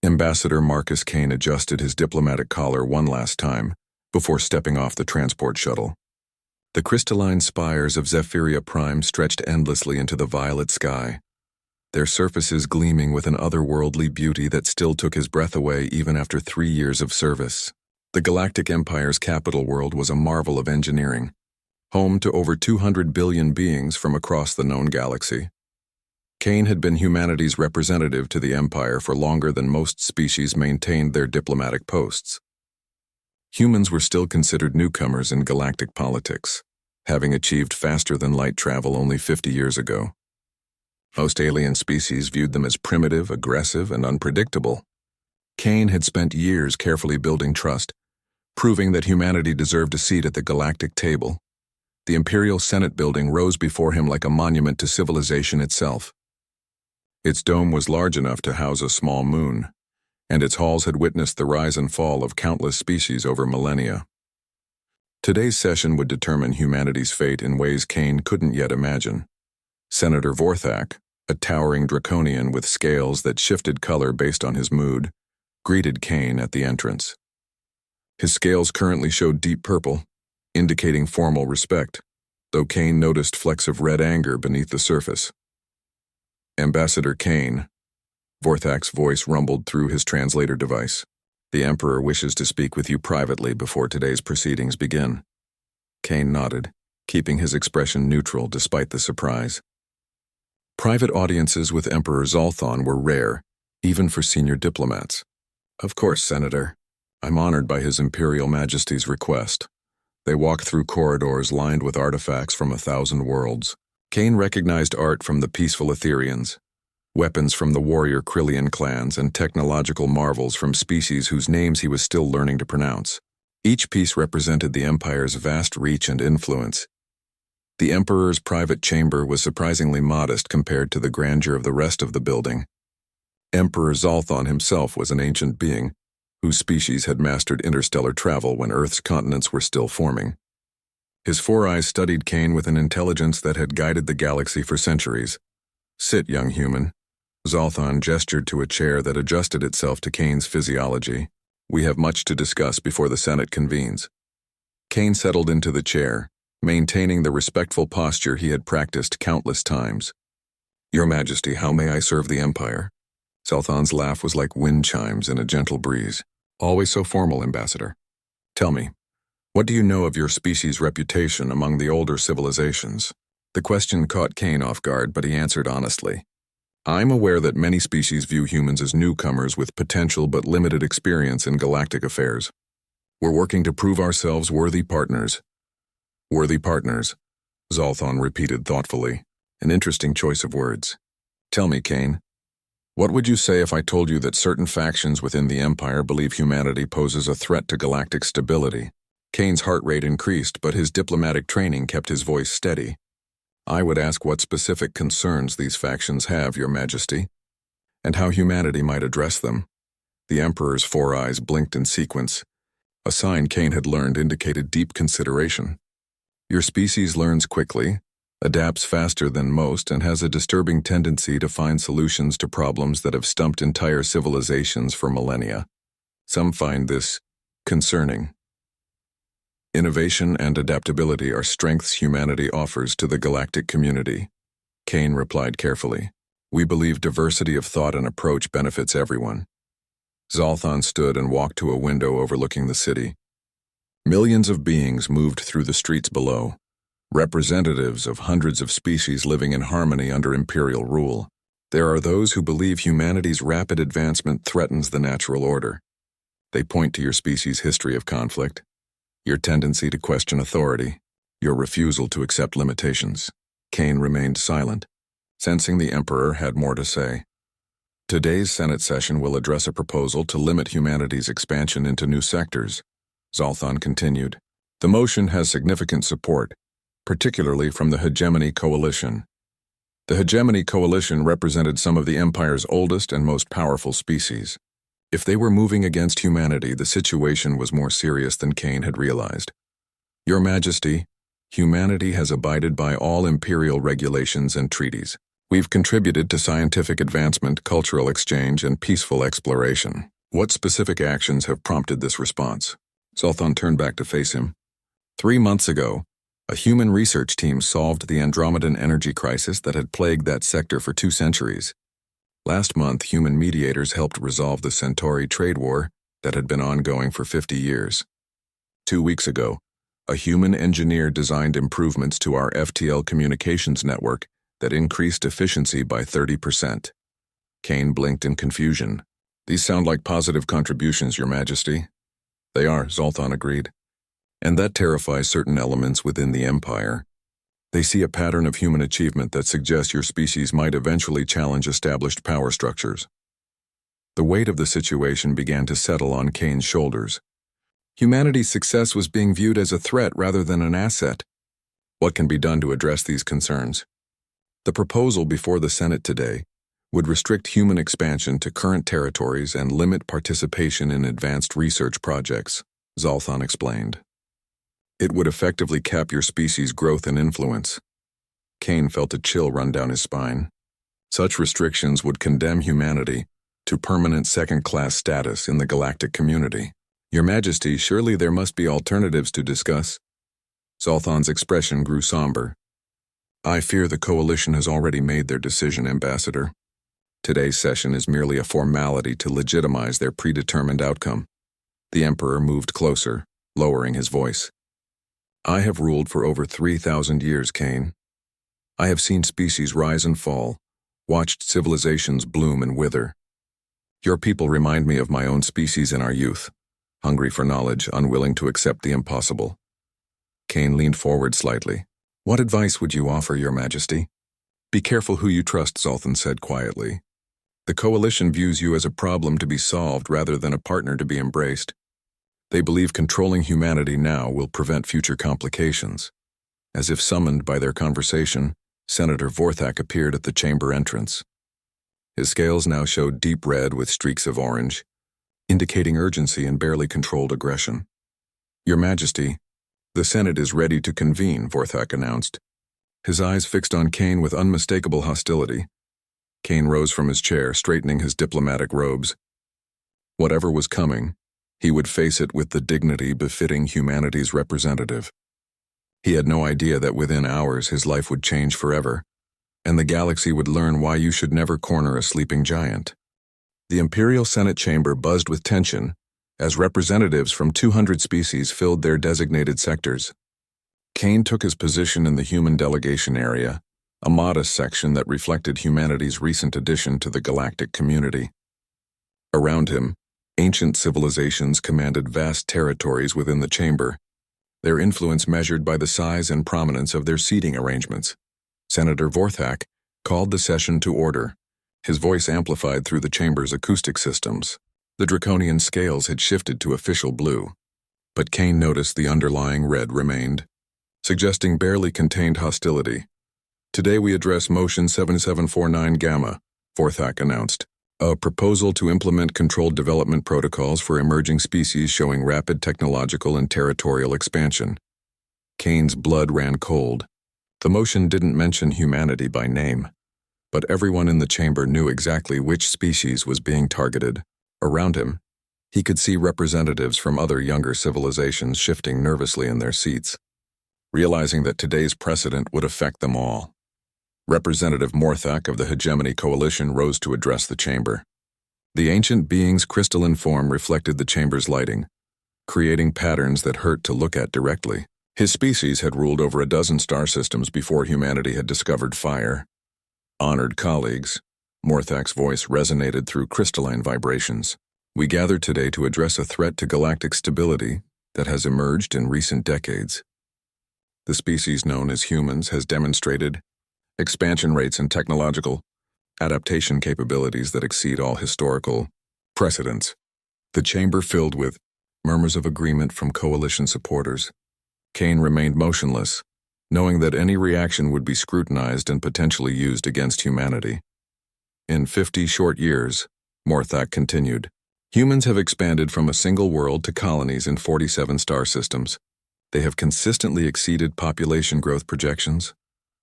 Ambassador Marcus Kane adjusted his diplomatic collar one last time before stepping off the transport shuttle. The crystalline spires of Zephyria Prime stretched endlessly into the violet sky, their surfaces gleaming with an otherworldly beauty that still took his breath away even after 3 years of service. The Galactic Empire's capital world was a marvel of engineering, home to over 200 billion beings from across the known galaxy. Kane had been humanity's representative to the Empire for longer than most species maintained their diplomatic posts. Humans were still considered newcomers in galactic politics, having achieved faster-than-light travel only 50 years ago. Most alien species viewed them as primitive, aggressive, and unpredictable. Kane had spent years carefully building trust, proving that humanity deserved a seat at the galactic table. The Imperial Senate building rose before him like a monument to civilization itself. Its dome was large enough to house a small moon, and its halls had witnessed the rise and fall of countless species over millennia. Today's session would determine humanity's fate in ways Kane couldn't yet imagine. Senator Vorthak, a towering draconian with scales that shifted color based on his mood, greeted Kane at the entrance. His scales currently showed deep purple, indicating formal respect, though Kane noticed flecks of red anger beneath the surface. Ambassador Kane, Vorthak's voice rumbled through his translator device. The Emperor wishes to speak with you privately before today's proceedings begin. Kane nodded, keeping his expression neutral despite the surprise. Private audiences with Emperor Zolthon were rare, even for senior diplomats. Of course, Senator. I'm honored by His Imperial Majesty's request. They walked through corridors lined with artifacts from 1,000 worlds. Kane recognized art from the peaceful Etherians, weapons from the warrior Krillian clans, and technological marvels from species whose names he was still learning to pronounce. Each piece represented the Empire's vast reach and influence. The Emperor's private chamber was surprisingly modest compared to the grandeur of the rest of the building. Emperor Zolthon himself was an ancient being, whose species had mastered interstellar travel when Earth's continents were still forming. His four eyes studied Kane with an intelligence that had guided the galaxy for centuries. Sit, young human. Zolthon gestured to a chair that adjusted itself to Kane's physiology. We have much to discuss before the Senate convenes. Kane settled into the chair, maintaining the respectful posture he had practiced countless times. Your Majesty, how may I serve the Empire? Zolthon's laugh was like wind chimes in a gentle breeze. Always so formal, Ambassador. Tell me, what do you know of your species' reputation among the older civilizations? The question caught Kane off guard, but he answered honestly. I'm aware that many species view humans as newcomers with potential but limited experience in galactic affairs. We're working to prove ourselves worthy partners. Worthy partners, Zolthon repeated thoughtfully, an interesting choice of words. Tell me, Kane, what would you say if I told you that certain factions within the Empire believe humanity poses a threat to galactic stability? Kane's heart rate increased, but his diplomatic training kept his voice steady. I would ask what specific concerns these factions have, Your Majesty, and how humanity might address them. The Emperor's four eyes blinked in sequence. A sign Kane had learned indicated deep consideration. Your species learns quickly, adapts faster than most, and has a disturbing tendency to find solutions to problems that have stumped entire civilizations for millennia. Some find this concerning. Innovation and adaptability are strengths humanity offers to the galactic community. Kane replied carefully. We believe diversity of thought and approach benefits everyone. Zolthon stood and walked to a window overlooking the city. Millions of beings moved through the streets below, representatives of hundreds of species living in harmony under imperial rule. There are those who believe humanity's rapid advancement threatens the natural order. They point to your species' history of conflict, your tendency to question authority, your refusal to accept limitations. Kane remained silent, sensing the Emperor had more to say. Today's Senate session will address a proposal to limit humanity's expansion into new sectors, Zolthon continued. The motion has significant support, particularly from the Hegemony Coalition. The Hegemony Coalition represented some of the Empire's oldest and most powerful species. If they were moving against humanity, the situation was more serious than Kane had realized. Your Majesty, humanity has abided by all imperial regulations and treaties. We've contributed to scientific advancement, cultural exchange, and peaceful exploration. What specific actions have prompted this response? Zoltan turned back to face him. 3 months ago, a human research team solved the Andromedan energy crisis that had plagued that sector for 2 centuries. Last month, human mediators helped resolve the Centauri trade war that had been ongoing for 50 years. 2 weeks ago, a human engineer designed improvements to our FTL communications network that increased efficiency by 30%. Kane blinked in confusion. These sound like positive contributions, Your Majesty. They are, Zoltan agreed. And that terrifies certain elements within the Empire. They see a pattern of human achievement that suggests your species might eventually challenge established power structures. The weight of the situation began to settle on Kane's shoulders. Humanity's success was being viewed as a threat rather than an asset. What can be done to address these concerns? The proposal before the Senate today would restrict human expansion to current territories and limit participation in advanced research projects, Zoltan explained. It would effectively cap your species' growth and influence. Kane felt a chill run down his spine. Such restrictions would condemn humanity to permanent second-class status in the galactic community. Your Majesty, surely there must be alternatives to discuss. Zoltan's expression grew somber. I fear the coalition has already made their decision, Ambassador. Today's session is merely a formality to legitimize their predetermined outcome. The Emperor moved closer, lowering his voice. I have ruled for over 3,000 years, Kane. I have seen species rise and fall, watched civilizations bloom and wither. Your people remind me of my own species in our youth, hungry for knowledge, unwilling to accept the impossible. Kane leaned forward slightly. What advice would you offer, Your Majesty? Be careful who you trust, Zoltan said quietly. The coalition views you as a problem to be solved rather than a partner to be embraced. They believe controlling humanity now will prevent future complications. As if summoned by their conversation, Senator Vorthak appeared at the chamber entrance. His scales now showed deep red with streaks of orange, indicating urgency and barely controlled aggression. Your Majesty, the Senate is ready to convene, Vorthak announced. His eyes fixed on Kane with unmistakable hostility. Kane rose from his chair, straightening his diplomatic robes. Whatever was coming, he would face it with the dignity befitting humanity's representative. He had no idea that within hours his life would change forever, and the galaxy would learn why you should never corner a sleeping giant. The Imperial Senate chamber buzzed with tension as representatives from 200 species filled their designated sectors. Kane took his position in the human delegation area, a modest section that reflected humanity's recent addition to the galactic community. Around him, ancient civilizations commanded vast territories within the chamber, their influence measured by the size and prominence of their seating arrangements. Senator Vorthak called the session to order, his voice amplified through the chamber's acoustic systems. The draconian scales had shifted to official blue, but Kane noticed the underlying red remained, suggesting barely contained hostility. Today we address Motion 7749 Gamma, Vorthak announced, a proposal to implement controlled development protocols for emerging species showing rapid technological and territorial expansion. Kane's blood ran cold. The motion didn't mention humanity by name, but everyone in the chamber knew exactly which species was being targeted. Around him, he could see representatives from other younger civilizations shifting nervously in their seats, realizing that today's precedent would affect them all. Representative Morthak of the Hegemony Coalition rose to address the chamber. The ancient being's crystalline form reflected the chamber's lighting, creating patterns that hurt to look at directly. His species had ruled over a dozen star systems before humanity had discovered fire. Honored colleagues, Morthak's voice resonated through crystalline vibrations. We gathered today to address a threat to galactic stability that has emerged in recent decades. The species known as humans has demonstrated expansion rates and technological adaptation capabilities that exceed all historical precedents. The chamber filled with murmurs of agreement from coalition supporters. Kane remained motionless, knowing that any reaction would be scrutinized and potentially used against humanity. In 50 short years, Morthak continued, humans have expanded from a single world to colonies in 47 star systems. They have consistently exceeded population growth projections,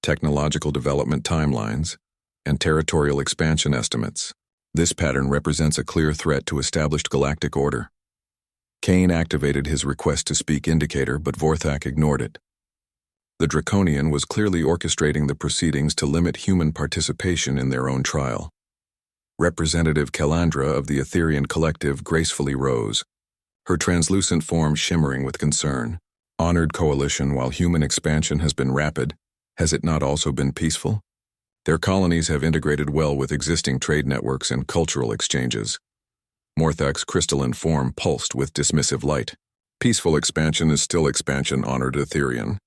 technological development timelines, and territorial expansion estimates. This pattern represents a clear threat to established galactic order. Kane activated his request to speak indicator, but Vorthak ignored it. The Draconian was clearly orchestrating the proceedings to limit human participation in their own trial. Representative Calandra of the Etherian Collective gracefully rose, her translucent form shimmering with concern. Honored Coalition, while human expansion has been rapid, has it not also been peaceful? Their colonies have integrated well with existing trade networks and cultural exchanges. Morthak's crystalline form pulsed with dismissive light. Peaceful expansion is still expansion, honored Etherian.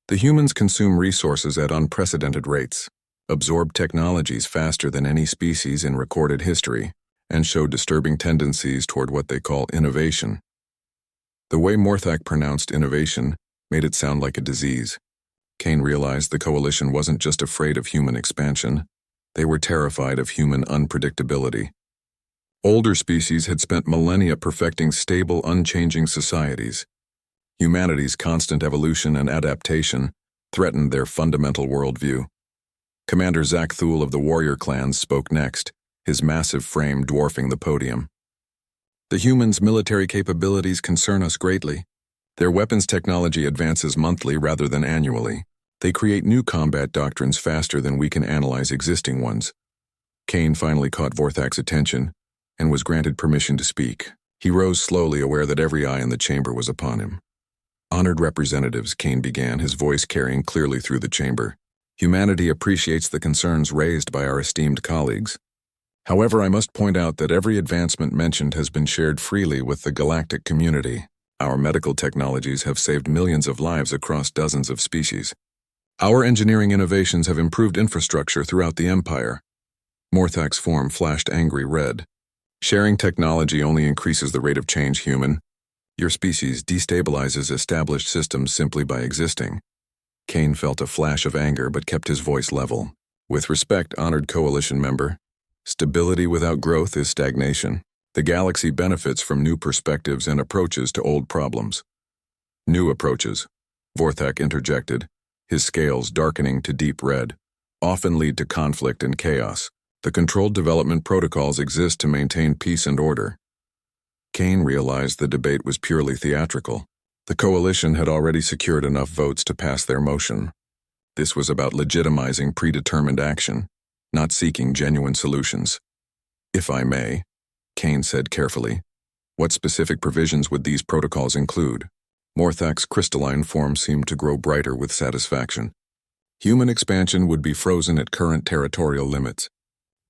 The humans consume resources at unprecedented rates, absorb technologies faster than any species in recorded history, and show disturbing tendencies toward what they call innovation. The way Morthak pronounced innovation made it sound like a disease. Kane realized the Coalition wasn't just afraid of human expansion, they were terrified of human unpredictability. Older species had spent millennia perfecting stable, unchanging societies. Humanity's constant evolution and adaptation threatened their fundamental worldview. Commander Zach Thule of the warrior clans spoke next, his massive frame dwarfing the podium. The humans' military capabilities concern us greatly. Their weapons technology advances monthly rather than annually. They create new combat doctrines faster than we can analyze existing ones. Kane finally caught Vorthak's attention and was granted permission to speak. He rose slowly, aware that every eye in the chamber was upon him. Honored representatives, Kane began, his voice carrying clearly through the chamber. Humanity appreciates the concerns raised by our esteemed colleagues. However, I must point out that every advancement mentioned has been shared freely with the galactic community. Our medical technologies have saved millions of lives across dozens of species. Our engineering innovations have improved infrastructure throughout the Empire. Morthak's form flashed angry red. Sharing technology only increases the rate of change, human. Your species destabilizes established systems simply by existing. Kane felt a flash of anger but kept his voice level. With respect, honored Coalition member, stability without growth is stagnation. The galaxy benefits from new perspectives and approaches to old problems. New approaches, Vorthak interjected, his scales darkening to deep red, often lead to conflict and chaos. The controlled development protocols exist to maintain peace and order. Kane realized the debate was purely theatrical. The Coalition had already secured enough votes to pass their motion. This was about legitimizing predetermined action, not seeking genuine solutions. If I may, Kane said carefully, what specific provisions would these protocols include? Morthak's crystalline form seemed to grow brighter with satisfaction. Human expansion would be frozen at current territorial limits.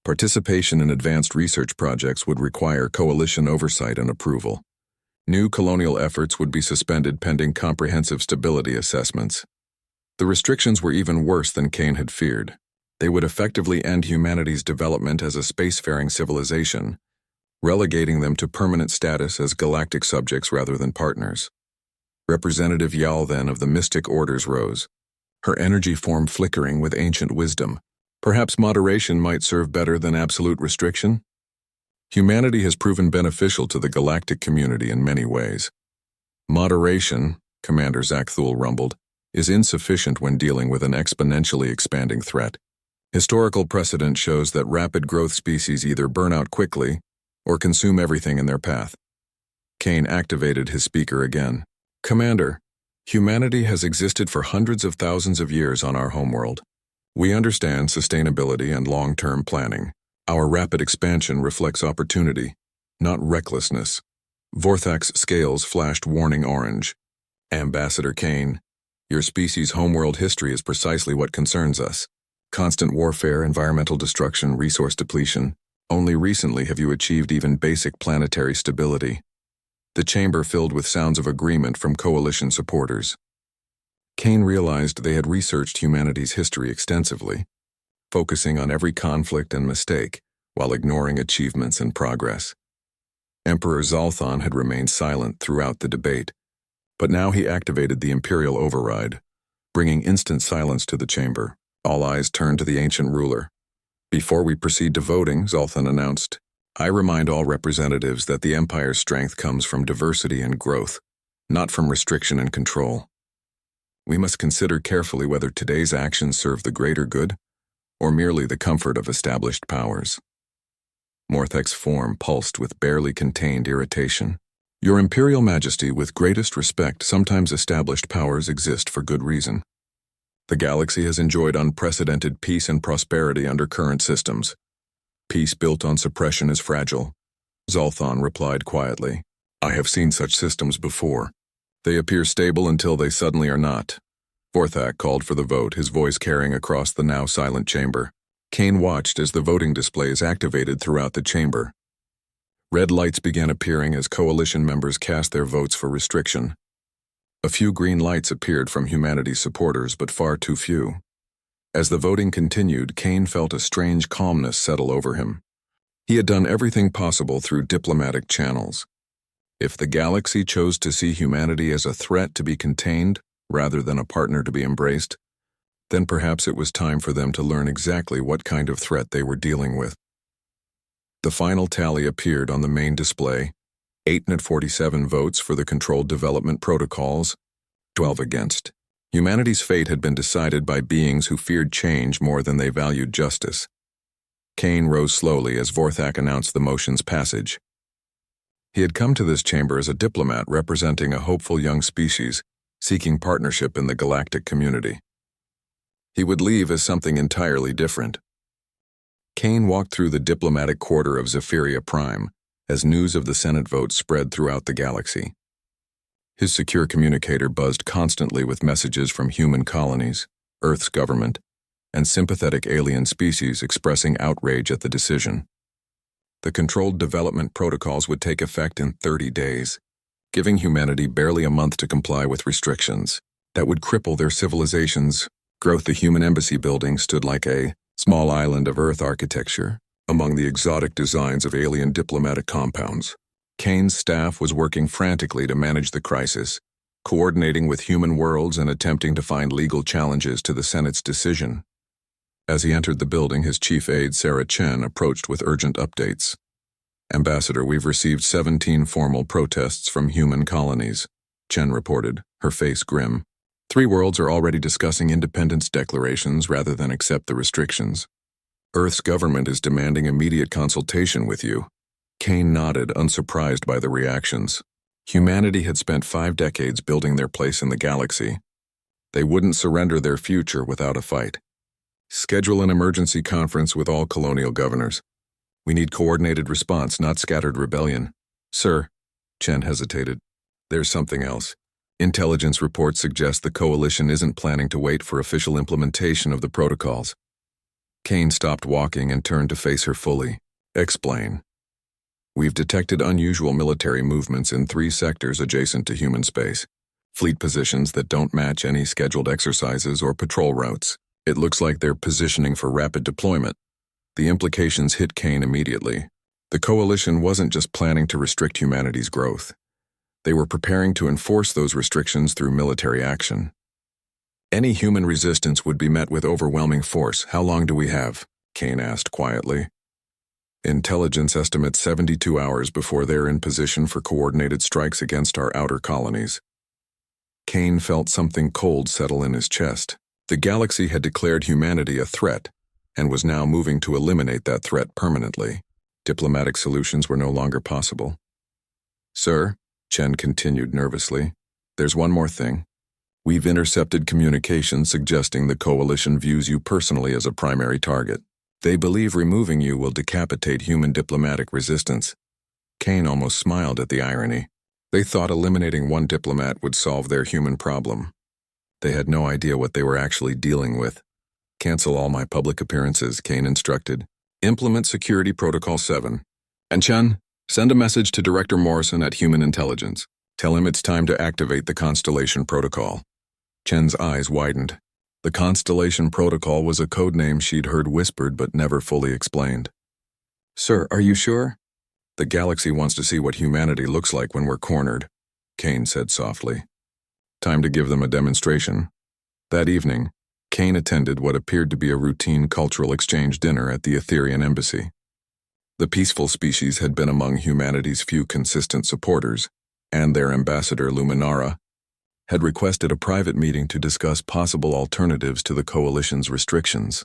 Participation in advanced research projects would require Coalition oversight and approval. New colonial efforts would be suspended pending comprehensive stability assessments. The restrictions were even worse than Kane had feared. They would effectively end humanity's development as a spacefaring civilization, relegating them to permanent status as galactic subjects rather than partners. Representative Yal then of the Mystic Orders rose, her energy form flickering with ancient wisdom. Perhaps moderation might serve better than absolute restriction? Humanity has proven beneficial to the galactic community in many ways. Moderation, Commander Zach Thule rumbled, is insufficient when dealing with an exponentially expanding threat. Historical precedent shows that rapid growth species either burn out quickly or consume everything in their path. Kane activated his speaker again. Commander, humanity has existed for hundreds of thousands of years on our homeworld. We understand sustainability and long-term planning. Our rapid expansion reflects opportunity, not recklessness. Vorthak's scales flashed warning orange. Ambassador Kane, your species' homeworld history is precisely what concerns us. Constant warfare, environmental destruction, resource depletion. Only recently have you achieved even basic planetary stability. The chamber filled with sounds of agreement from Coalition supporters. Kane realized they had researched humanity's history extensively, focusing on every conflict and mistake while ignoring achievements and progress. Emperor Zalthon had remained silent throughout the debate, but now he activated the Imperial Override, bringing instant silence to the chamber. All eyes turned to the ancient ruler. Before we proceed to voting, Zalthon announced, I remind all representatives that the Empire's strength comes from diversity and growth, not from restriction and control. We must consider carefully whether today's actions serve the greater good or merely the comfort of established powers. Morthek's form pulsed with barely contained irritation. Your Imperial Majesty, with greatest respect, sometimes established powers exist for good reason. The galaxy has enjoyed unprecedented peace and prosperity under current systems. Peace built on suppression is fragile, Zolthon replied quietly. I have seen such systems before. They appear stable until they suddenly are not. Vorthak called for the vote, his voice carrying across the now silent chamber. Kane watched as the voting displays activated throughout the chamber. Red lights began appearing as coalition members cast their votes for restriction. A few green lights appeared from humanity's supporters, but far too few. As the voting continued, Kane felt a strange calmness settle over him. He had done everything possible through diplomatic channels. If the galaxy chose to see humanity as a threat to be contained, rather than a partner to be embraced, then perhaps it was time for them to learn exactly what kind of threat they were dealing with. The final tally appeared on the main display: 847 votes for the controlled development protocols, 12 against. Humanity's fate had been decided by beings who feared change more than they valued justice. Kane rose slowly as Vorthak announced the motion's passage. He had come to this chamber as a diplomat representing a hopeful young species, seeking partnership in the galactic community. He would leave as something entirely different. Kane walked through the diplomatic quarter of Zephyria Prime as news of the Senate vote spread throughout the galaxy. His secure communicator buzzed constantly with messages from human colonies, Earth's government, and sympathetic alien species expressing outrage at the decision. The controlled development protocols would take effect in 30 days, giving humanity barely a month to comply with restrictions that would cripple their civilization's growth. The human embassy building stood like a small island of Earth architecture among the exotic designs of alien diplomatic compounds. Kane's staff was working frantically to manage the crisis, coordinating with human worlds and attempting to find legal challenges to the Senate's decision. As he entered the building, his chief aide, Sarah Chen, approached with urgent updates. Ambassador, we've received 17 formal protests from human colonies, Chen reported, her face grim. 3 worlds are already discussing independence declarations rather than accept the restrictions. Earth's government is demanding immediate consultation with you. Kane nodded, unsurprised by the reactions. Humanity had spent 5 decades building their place in the galaxy. They wouldn't surrender their future without a fight. Schedule an emergency conference with all colonial governors. We need coordinated response, not scattered rebellion. Sir, Chen hesitated. There's something else. Intelligence reports suggest the coalition isn't planning to wait for official implementation of the protocols. Kane stopped walking and turned to face her fully. Explain. We've detected unusual military movements in 3 sectors adjacent to human space. Fleet positions that don't match any scheduled exercises or patrol routes. It looks like they're positioning for rapid deployment. The implications hit Kane immediately. The coalition wasn't just planning to restrict humanity's growth. They were preparing to enforce those restrictions through military action. Any human resistance would be met with overwhelming force. How long do we have? Kane asked quietly. Intelligence estimates 72 hours before they're in position for coordinated strikes against our outer colonies. Kane felt something cold settle in his chest. The galaxy had declared humanity a threat and was now moving to eliminate that threat permanently. Diplomatic solutions were no longer possible. Sir, Chen continued nervously, there's one more thing. We've intercepted communications suggesting the coalition views you personally as a primary target. They believe removing you will decapitate human diplomatic resistance. Kane almost smiled at the irony. They thought eliminating one diplomat would solve their human problem. They had no idea what they were actually dealing with. Cancel all my public appearances, Kane instructed. Implement Security Protocol 7. And Chen, send a message to Director Morrison at Human Intelligence. Tell him it's time to activate the Constellation Protocol. Chen's eyes widened. The Constellation Protocol was a code name she'd heard whispered but never fully explained. Sir, are you sure? The galaxy wants to see what humanity looks like when we're cornered, Kane said softly. Time to give them a demonstration. That evening, Kane attended what appeared to be a routine cultural exchange dinner at the Etherian embassy. The peaceful species had been among humanity's few consistent supporters, and their ambassador Luminara had requested a private meeting to discuss possible alternatives to the coalition's restrictions.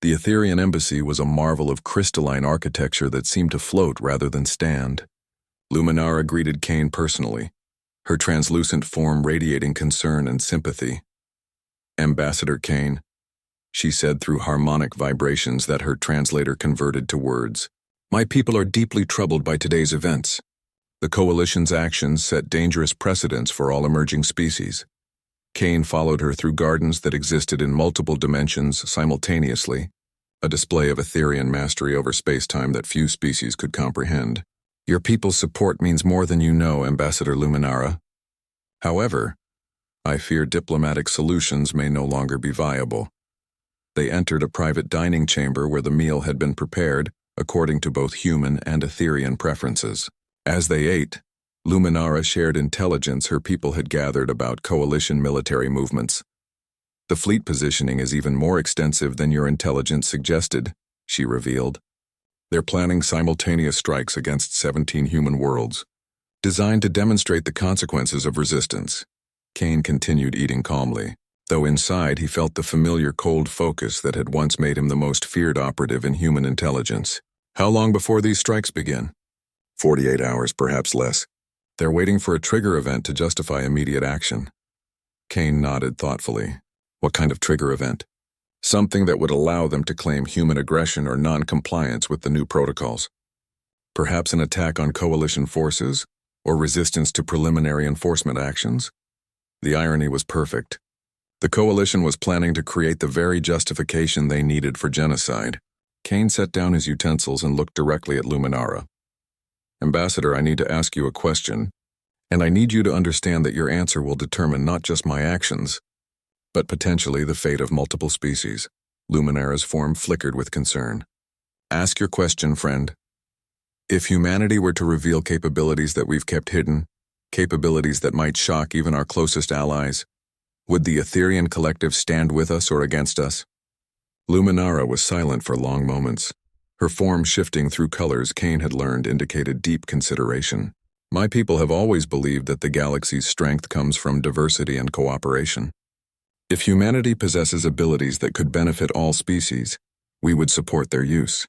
The Etherian embassy was a marvel of crystalline architecture that seemed to float rather than stand. Luminara greeted Kane personally, her translucent form radiating concern and sympathy. "Ambassador Kane," she said through harmonic vibrations that her translator converted to words. "My people are deeply troubled by today's events. The Coalition's actions set dangerous precedents for all emerging species." Kane followed her through gardens that existed in multiple dimensions simultaneously, a display of Etherian mastery over space-time that few species could comprehend. "Your people's support means more than you know, Ambassador Luminara. However, I fear diplomatic solutions may no longer be viable." They entered a private dining chamber where the meal had been prepared, according to both human and Etherian preferences. As they ate, Luminara shared intelligence her people had gathered about Coalition military movements. "The fleet positioning is even more extensive than your intelligence suggested," she revealed. "They're planning simultaneous strikes against 17 human worlds, designed to demonstrate the consequences of resistance." Kane continued eating calmly, though inside he felt the familiar cold focus that had once made him the most feared operative in human intelligence. "How long before these strikes begin?" 48 hours, perhaps less. They're waiting for a trigger event to justify immediate action." Kane nodded thoughtfully. "What kind of trigger event?" "Something that would allow them to claim human aggression or non-compliance with the new protocols. Perhaps an attack on Coalition forces, or resistance to preliminary enforcement actions." The irony was perfect. The Coalition was planning to create the very justification they needed for genocide. Kane set down his utensils and looked directly at Luminara. "Ambassador, I need to ask you a question, and I need you to understand that your answer will determine not just my actions, but potentially the fate of multiple species." Luminara's form flickered with concern. "Ask your question, friend." "If humanity were to reveal capabilities that we've kept hidden, capabilities that might shock even our closest allies, would the Etherian collective stand with us or against us?" Luminara was silent for long moments. Her form shifting through colors Kane had learned indicated deep consideration. "My people have always believed that the galaxy's strength comes from diversity and cooperation. If humanity possesses abilities that could benefit all species, we would support their use.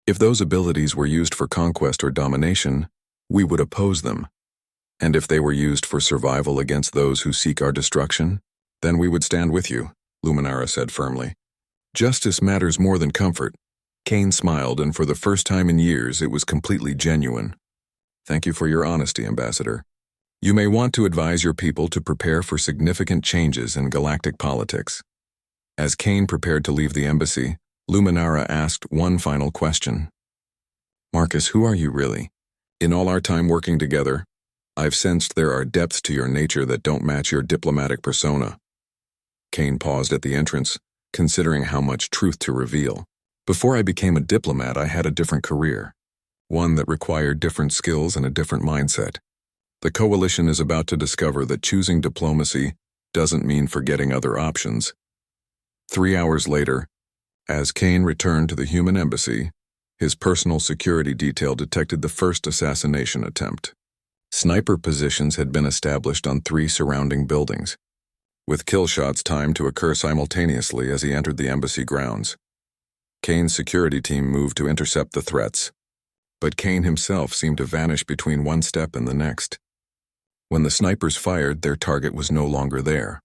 If those abilities were used for conquest or domination, we would oppose them. And if they were used for survival against those who seek our destruction, then we would stand with you," Luminara said firmly. "Justice matters more than comfort." Kane smiled, and for the first time in years it was completely genuine. "Thank you for your honesty, Ambassador. You may want to advise your people to prepare for significant changes in galactic politics." As Kane prepared to leave the embassy, Luminara asked one final question. "Marcus, who are you really? In all our time working together, I've sensed there are depths to your nature that don't match your diplomatic persona." Kane paused at the entrance, considering how much truth to reveal. "Before I became a diplomat, I had a different career, one that required different skills and a different mindset. The Coalition is about to discover that choosing diplomacy doesn't mean forgetting other options." 3 hours later, as Kane returned to the human embassy, his personal security detail detected the first assassination attempt. Sniper positions had been established on 3 surrounding buildings, with kill shots timed to occur simultaneously as he entered the embassy grounds. Kane's security team moved to intercept the threats, but Kane himself seemed to vanish between one step and the next. When the snipers fired, their target was no longer there.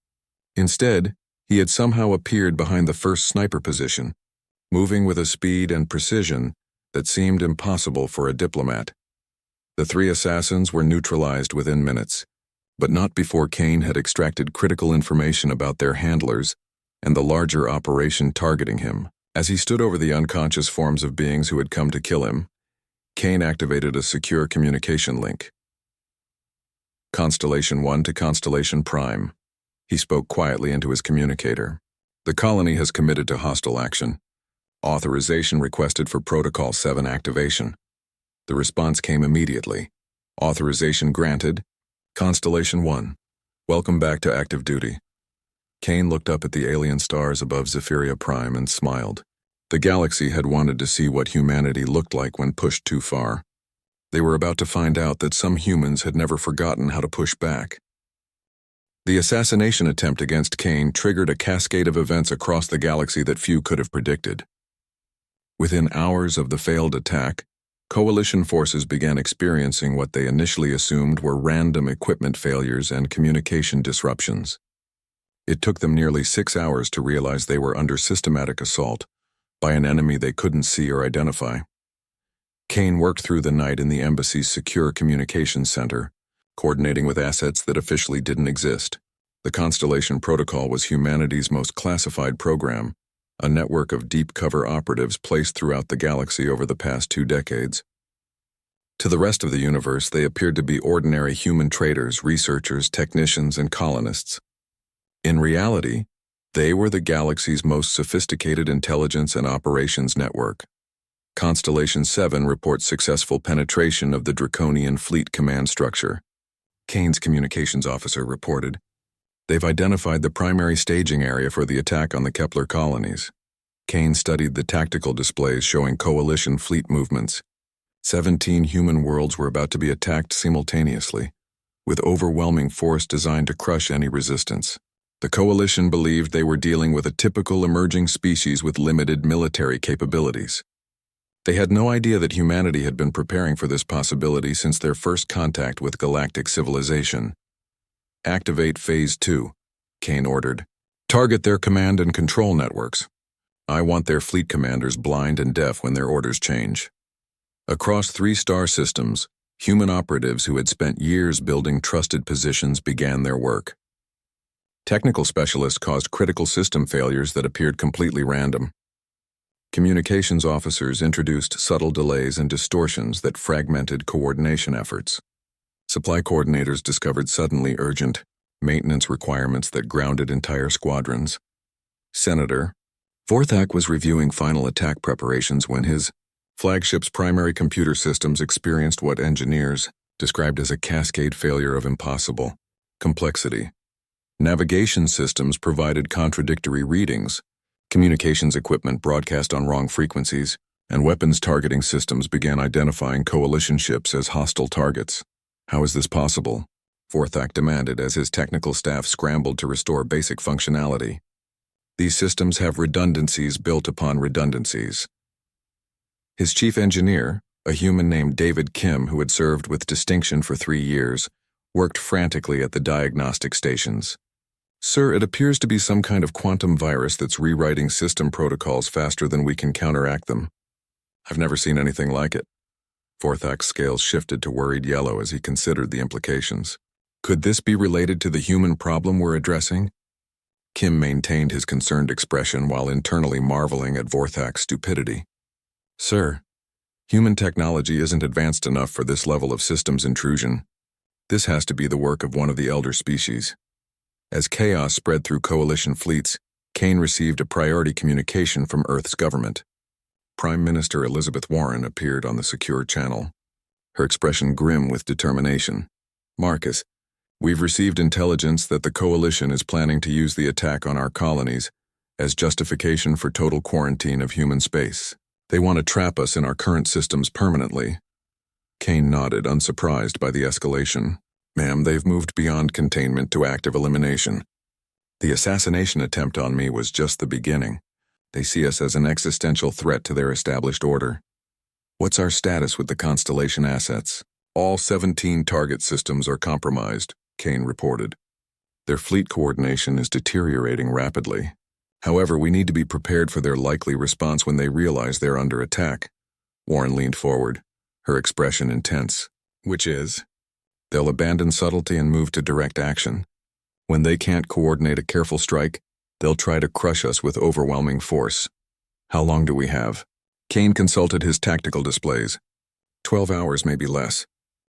Instead, he had somehow appeared behind the first sniper position, moving with a speed and precision that seemed impossible for a diplomat. The 3 assassins were neutralized within minutes, but not before Kane had extracted critical information about their handlers and the larger operation targeting him. As he stood over the unconscious forms of beings who had come to kill him, Kane activated a secure communication link. "Constellation 1 to Constellation Prime," he spoke quietly into his communicator. "The colony has committed to hostile action. Authorization requested for Protocol 7 activation." The response came immediately. "Authorization granted. Constellation 1, welcome back to active duty." Kane looked up at the alien stars above Zephyria Prime and smiled. The galaxy had wanted to see what humanity looked like when pushed too far. They were about to find out that some humans had never forgotten how to push back. The assassination attempt against Kane triggered a cascade of events across the galaxy that few could have predicted. Within hours of the failed attack, Coalition forces began experiencing what they initially assumed were random equipment failures and communication disruptions. It took them nearly 6 hours to realize they were under systematic assault by an enemy they couldn't see or identify. Kane worked through the night in the embassy's secure communications center, coordinating with assets that officially didn't exist. The Constellation Protocol was humanity's most classified program, a network of deep-cover operatives placed throughout the galaxy over the past 2 decades. To the rest of the universe, they appeared to be ordinary human traders, researchers, technicians, and colonists. In reality, they were the galaxy's most sophisticated intelligence and operations network. Constellation 7 reports successful penetration of the Draconian Fleet Command Structure. Kane's communications officer reported, "They've identified the primary staging area for the attack on the Kepler colonies." Kane studied the tactical displays showing Coalition fleet movements. 17 human worlds were about to be attacked simultaneously, with overwhelming force designed to crush any resistance. The Coalition believed they were dealing with a typical emerging species with limited military capabilities. They had no idea that humanity had been preparing for this possibility since their first contact with galactic civilization. "Activate Phase 2, Kane ordered. "Target their command and control networks. I want their fleet commanders blind and deaf when their orders change." Across 3 star systems, human operatives who had spent years building trusted positions began their work. Technical specialists caused critical system failures that appeared completely random. Communications officers introduced subtle delays and distortions that fragmented coordination efforts. Supply coordinators discovered suddenly urgent maintenance requirements that grounded entire squadrons. Senator Vorthak was reviewing final attack preparations when his flagship's primary computer systems experienced what engineers described as a cascade failure of impossible complexity. Navigation systems provided contradictory readings, communications equipment broadcast on wrong frequencies, and weapons targeting systems began identifying Coalition ships as hostile targets. "How is this possible?" Vorthak demanded as his technical staff scrambled to restore basic functionality. "These systems have redundancies built upon redundancies." His chief engineer, a human named David Kim who had served with distinction for 3 years, worked frantically at the diagnostic stations. "Sir, it appears to be some kind of quantum virus that's rewriting system protocols faster than we can counteract them." "I've never seen anything like it." Vorthak's scales shifted to worried yellow as he considered the implications. "Could this be related to the human problem we're addressing?" Kim maintained his concerned expression while internally marveling at Vorthak's stupidity. "Sir, human technology isn't advanced enough for this level of systems intrusion. This has to be the work of one of the elder species." As chaos spread through Coalition fleets, Kane received a priority communication from Earth's government. Prime Minister Elizabeth Warren appeared on the secure channel, her expression grim with determination. "Marcus, we've received intelligence that the Coalition is planning to use the attack on our colonies as justification for total quarantine of human space. They want to trap us in our current systems permanently." Kane nodded, unsurprised by the escalation. "Ma'am, they've moved beyond containment to active elimination. The assassination attempt on me was just the beginning. They see us as an existential threat to their established order." "What's our status with the Constellation assets?" "All 17 target systems are compromised," Kane reported. "Their fleet coordination is deteriorating rapidly. However, we need to be prepared for their likely response when they realize they're under attack." Warren leaned forward, her expression intense. "Which is?" "They'll abandon subtlety and move to direct action. When they can't coordinate a careful strike, they'll try to crush us with overwhelming force." "How long do we have?" Kane consulted his tactical displays. 12 hours, maybe less.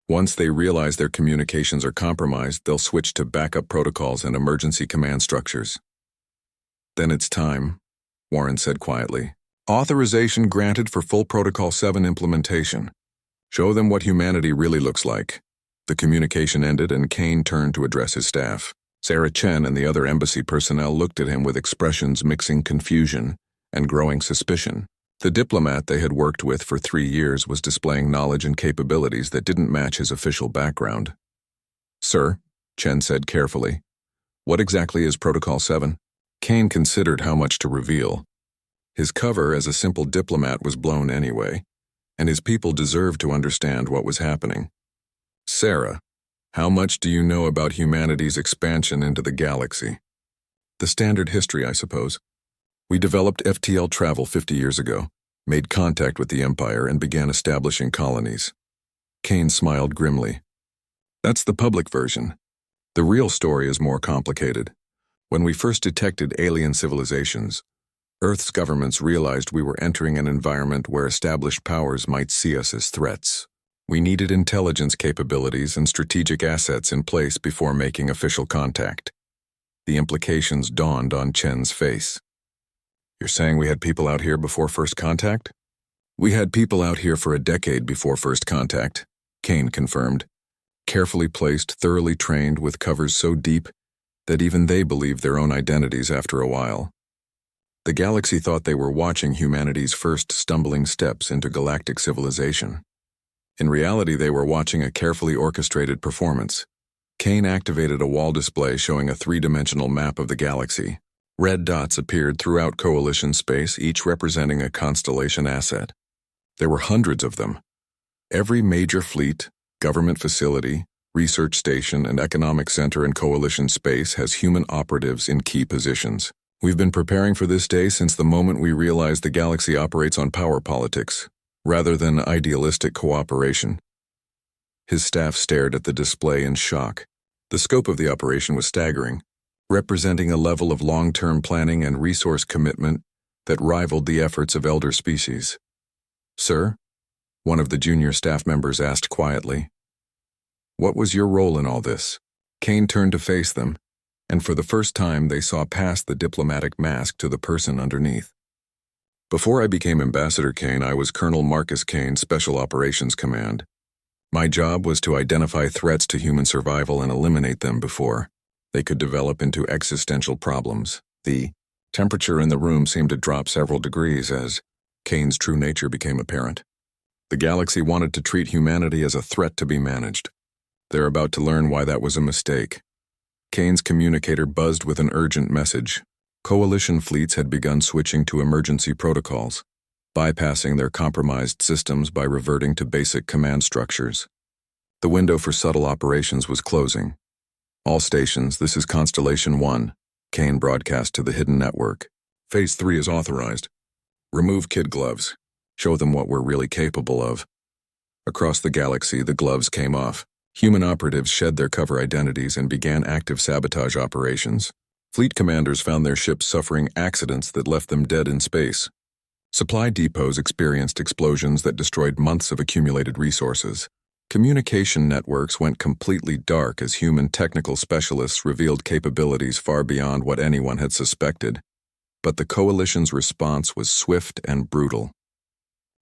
Once they realize their communications are compromised, they'll switch to backup protocols and emergency command structures. "Then it's time," Warren said quietly. "Authorization granted for full Protocol 7 implementation. Show them what humanity really looks like." The communication ended and Kane turned to address his staff. Sarah Chen and the other embassy personnel looked at him with expressions mixing confusion and growing suspicion. The diplomat they had worked with for 3 years was displaying knowledge and capabilities that didn't match his official background. "Sir," Chen said carefully, "what exactly is Protocol 7? Kane considered how much to reveal. His cover as a simple diplomat was blown anyway, and his people deserved to understand what was happening. Sarah, how much do you know about humanity's expansion into the galaxy? The standard history, I suppose. We developed FTL travel 50 years ago, made contact with the Empire, and began establishing colonies. Kane smiled grimly. That's the public version. The real story is more complicated. When we first detected alien civilizations, Earth's governments realized we were entering an environment where established powers might see us as threats. We needed intelligence capabilities and strategic assets in place before making official contact. The implications dawned on Chen's face. You're saying we had people out here before first contact? We had people out here for a decade before first contact, Kane confirmed. Carefully placed, thoroughly trained, with covers so deep that even they believed their own identities after a while. The galaxy thought they were watching humanity's first stumbling steps into galactic civilization. In reality, they were watching a carefully orchestrated performance. Kane activated a wall display showing a three-dimensional map of the galaxy. Red dots appeared throughout Coalition space, each representing a constellation asset. There were hundreds of them. Every major fleet, government facility, research station, and economic center in Coalition space has human operatives in key positions. We've been preparing for this day since the moment we realized the galaxy operates on power politics, rather than idealistic cooperation. His staff stared at the display in shock. The scope of the operation was staggering, representing a level of long-term planning and resource commitment that rivaled the efforts of elder species. Sir? One of the junior staff members asked quietly. What was your role in all this? Kane turned to face them, and for the first time they saw past the diplomatic mask to the person underneath. Before I became Ambassador Kane, I was Colonel Marcus Kane, Special Operations Command. My job was to identify threats to human survival and eliminate them before they could develop into existential problems. The temperature in the room seemed to drop several degrees as Kane's true nature became apparent. The galaxy wanted to treat humanity as a threat to be managed. They're about to learn why that was a mistake. Kane's communicator buzzed with an urgent message. Coalition fleets had begun switching to emergency protocols, bypassing their compromised systems by reverting to basic command structures. The window for subtle operations was closing. All stations, this is Constellation 1, Kane broadcast to the hidden network. Phase 3 is authorized. Remove kid gloves. Show them what we're really capable of. Across the galaxy, the gloves came off. Human operatives shed their cover identities and began active sabotage operations. Fleet commanders found their ships suffering accidents that left them dead in space. Supply depots experienced explosions that destroyed months of accumulated resources. Communication networks went completely dark as human technical specialists revealed capabilities far beyond what anyone had suspected. But the Coalition's response was swift and brutal.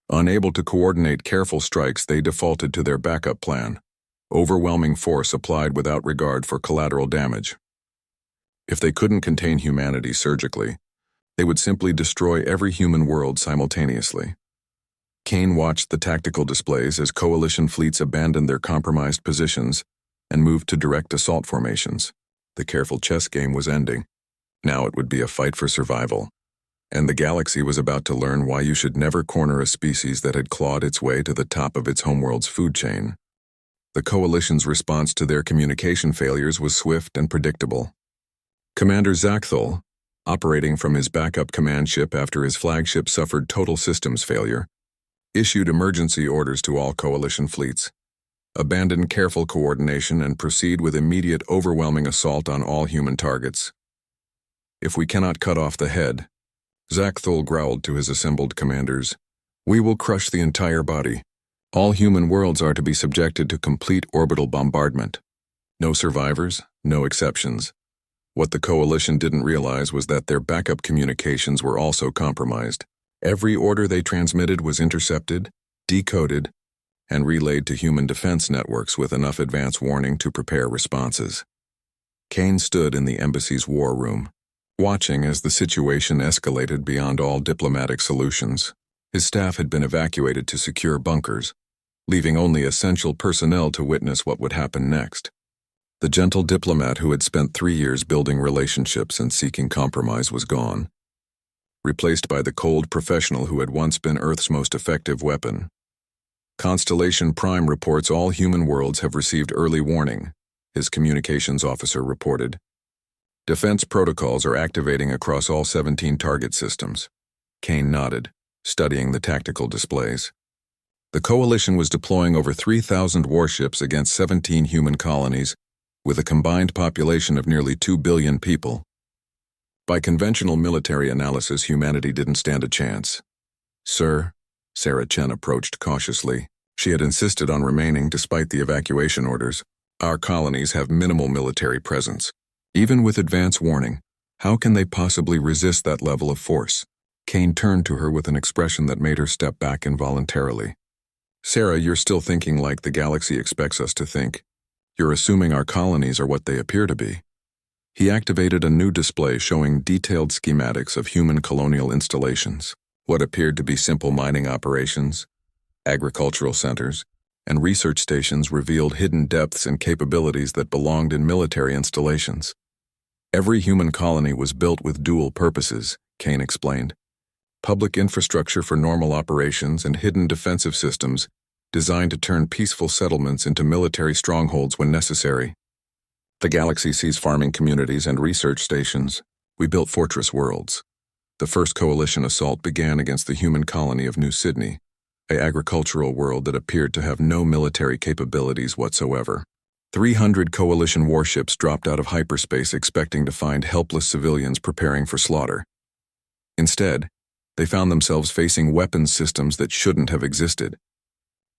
Unable to coordinate careful strikes, they defaulted to their backup plan. Overwhelming force applied without regard for collateral damage. If they couldn't contain humanity surgically, they would simply destroy every human world simultaneously. Kane watched the tactical displays as Coalition fleets abandoned their compromised positions and moved to direct assault formations. The careful chess game was ending. Now it would be a fight for survival. And the galaxy was about to learn why you should never corner a species that had clawed its way to the top of its homeworld's food chain. The Coalition's response to their communication failures was swift and predictable. Commander Zaxthul, operating from his backup command ship after his flagship suffered total systems failure, issued emergency orders to all Coalition fleets. Abandon careful coordination and proceed with immediate overwhelming assault on all human targets. If we cannot cut off the head, Zaxthul growled to his assembled commanders, we will crush the entire body. All human worlds are to be subjected to complete orbital bombardment. No survivors, no exceptions. What the Coalition didn't realize was that their backup communications were also compromised. Every order they transmitted was intercepted, decoded, and relayed to human defense networks with enough advance warning to prepare responses. Kane stood in the embassy's war room, watching as the situation escalated beyond all diplomatic solutions. His staff had been evacuated to secure bunkers, leaving only essential personnel to witness what would happen next. The gentle diplomat who had spent 3 years building relationships and seeking compromise was gone. replaced by the cold professional who had once been Earth's most effective weapon. Constellation Prime reports all human worlds have received early warning, his communications officer reported. Defense protocols are activating across all 17 target systems. Kane nodded, studying the tactical displays. The Coalition was deploying over 3,000 warships against 17 human colonies, with a combined population of nearly 2 billion people. By conventional military analysis, humanity didn't stand a chance. Sir, Sarah Chen approached cautiously. She had insisted on remaining despite the evacuation orders. Our colonies have minimal military presence. Even with advance warning, how can they possibly resist that level of force? Kane turned to her with an expression that made her step back involuntarily. Sarah, you're still thinking like the galaxy expects us to think. You're assuming our colonies are what they appear to be. He activated a new display showing detailed schematics of human colonial installations, what appeared to be simple mining operations, agricultural centers, and research stations revealed hidden depths and capabilities that belonged in military installations. Every human colony was built with dual purposes, Kane explained. Public infrastructure for normal operations and hidden defensive systems designed to turn peaceful settlements into military strongholds when necessary. The galaxy sees farming communities and research stations. We built fortress worlds. The first Coalition assault began against the human colony of New Sydney, an agricultural world that appeared to have no military capabilities whatsoever. 300 Coalition warships dropped out of hyperspace expecting to find helpless civilians preparing for slaughter. Instead, they found themselves facing weapons systems that shouldn't have existed.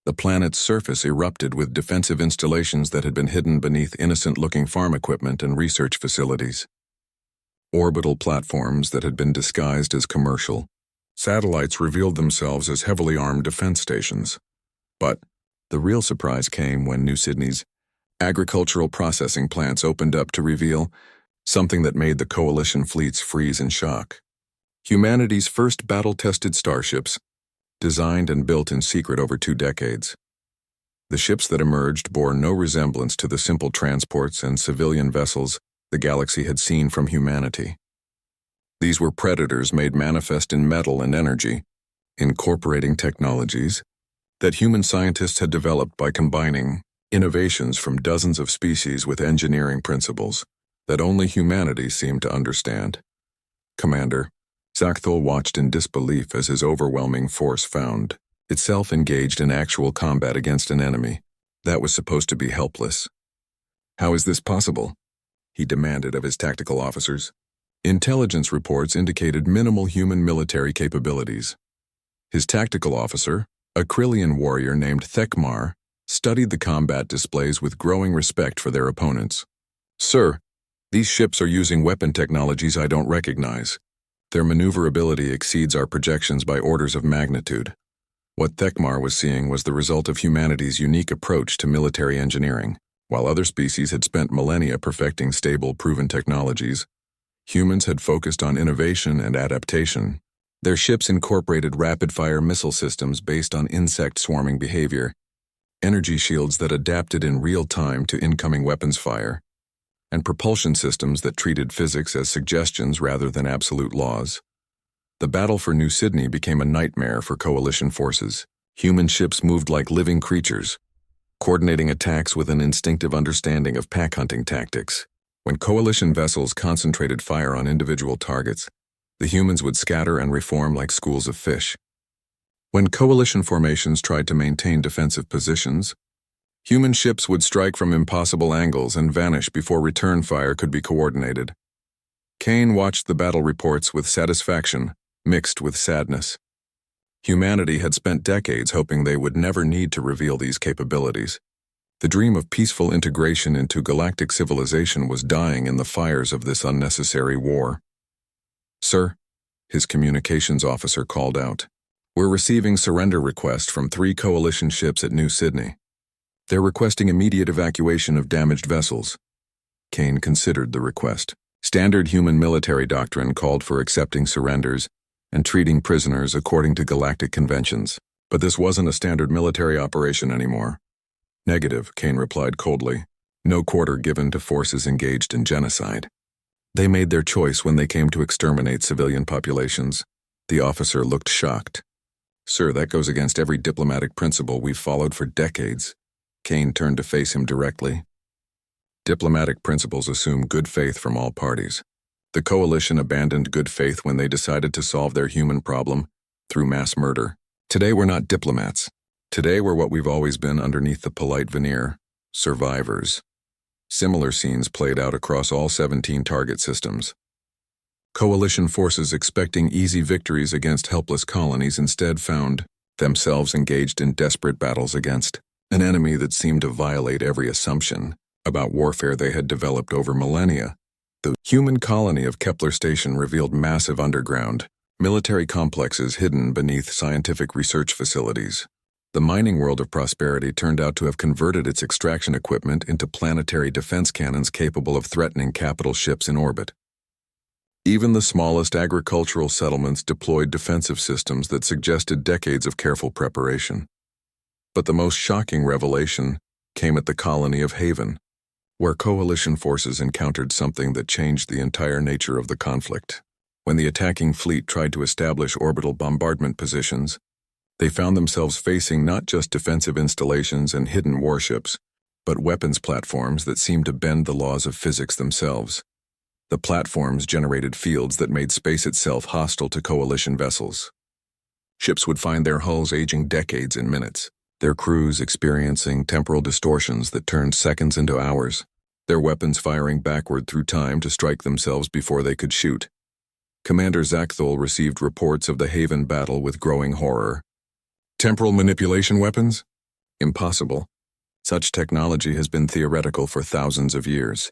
The planet's surface erupted with defensive installations that had been hidden beneath innocent-looking farm equipment and research facilities. Orbital platforms that had been disguised as commercial. Satellites revealed themselves as heavily armed defense stations. But the real surprise came when New Sydney's agricultural processing plants opened up to reveal something that made the Coalition fleets freeze in shock. Humanity's first battle-tested starships, designed and built in secret over 2 decades. The ships that emerged bore no resemblance to the simple transports and civilian vessels the galaxy had seen from humanity. These were predators made manifest in metal and energy, incorporating technologies that human scientists had developed by combining innovations from dozens of species with engineering principles that only humanity seemed to understand. Commander, Zakthul watched in disbelief as his overwhelming force found itself engaged in actual combat against an enemy that was supposed to be helpless. How is this possible? He demanded of his tactical officers. Intelligence reports indicated minimal human military capabilities. His tactical officer, a Krillian warrior named Thekmar, studied the combat displays with growing respect for their opponents. Sir, these ships are using weapon technologies I don't recognize. Their maneuverability exceeds our projections by orders of magnitude. What Thekmar was seeing was the result of humanity's unique approach to military engineering. While other species had spent millennia perfecting stable, proven technologies, humans had focused on innovation and adaptation. Their ships incorporated rapid-fire missile systems based on insect swarming behavior, energy shields that adapted in real time to incoming weapons fire, and propulsion systems that treated physics as suggestions rather than absolute laws. The battle for New Sydney became a nightmare for Coalition forces. Human ships moved like living creatures, coordinating attacks with an instinctive understanding of pack-hunting tactics. When Coalition vessels concentrated fire on individual targets, the humans would scatter and reform like schools of fish. When Coalition formations tried to maintain defensive positions, human ships would strike from impossible angles and vanish before return fire could be coordinated. Kane watched the battle reports with satisfaction, mixed with sadness. Humanity had spent decades hoping they would never need to reveal these capabilities. The dream of peaceful integration into galactic civilization was dying in the fires of this unnecessary war. Sir, his communications officer called out. We're receiving surrender requests from 3 Coalition ships at New Sydney. They're requesting immediate evacuation of damaged vessels. Kane considered the request. Standard human military doctrine called for accepting surrenders and treating prisoners according to galactic conventions. But this wasn't a standard military operation anymore. Negative, Kane replied coldly. No quarter given to forces engaged in genocide. They made their choice when they came to exterminate civilian populations. The officer looked shocked. Sir, that goes against every diplomatic principle we've followed for decades. Kane turned to face him directly. Diplomatic principles assume good faith from all parties. The coalition abandoned good faith when they decided to solve their human problem through mass murder. Today we're not diplomats. Today we're what we've always been underneath the polite veneer: survivors. Similar scenes played out across all 17 target systems. Coalition forces expecting easy victories against helpless colonies instead found themselves engaged in desperate battles against an enemy that seemed to violate every assumption about warfare they had developed over millennia. The human colony of Kepler Station revealed massive underground military complexes hidden beneath scientific research facilities. The mining world of prosperity turned out to have converted its extraction equipment into planetary defense cannons capable of threatening capital ships in orbit. Even the smallest agricultural settlements deployed defensive systems that suggested decades of careful preparation. But the most shocking revelation came at the colony of Haven, where coalition forces encountered something that changed the entire nature of the conflict. When the attacking fleet tried to establish orbital bombardment positions, they found themselves facing not just defensive installations and hidden warships, but weapons platforms that seemed to bend the laws of physics themselves. The platforms generated fields that made space itself hostile to coalition vessels. Ships would find their hulls aging decades in minutes, their crews experiencing temporal distortions that turned seconds into hours, their weapons firing backward through time to strike themselves before they could shoot. Commander Zachthol received reports of the Haven battle with growing horror. Temporal manipulation weapons? Impossible. Such technology has been theoretical for thousands of years.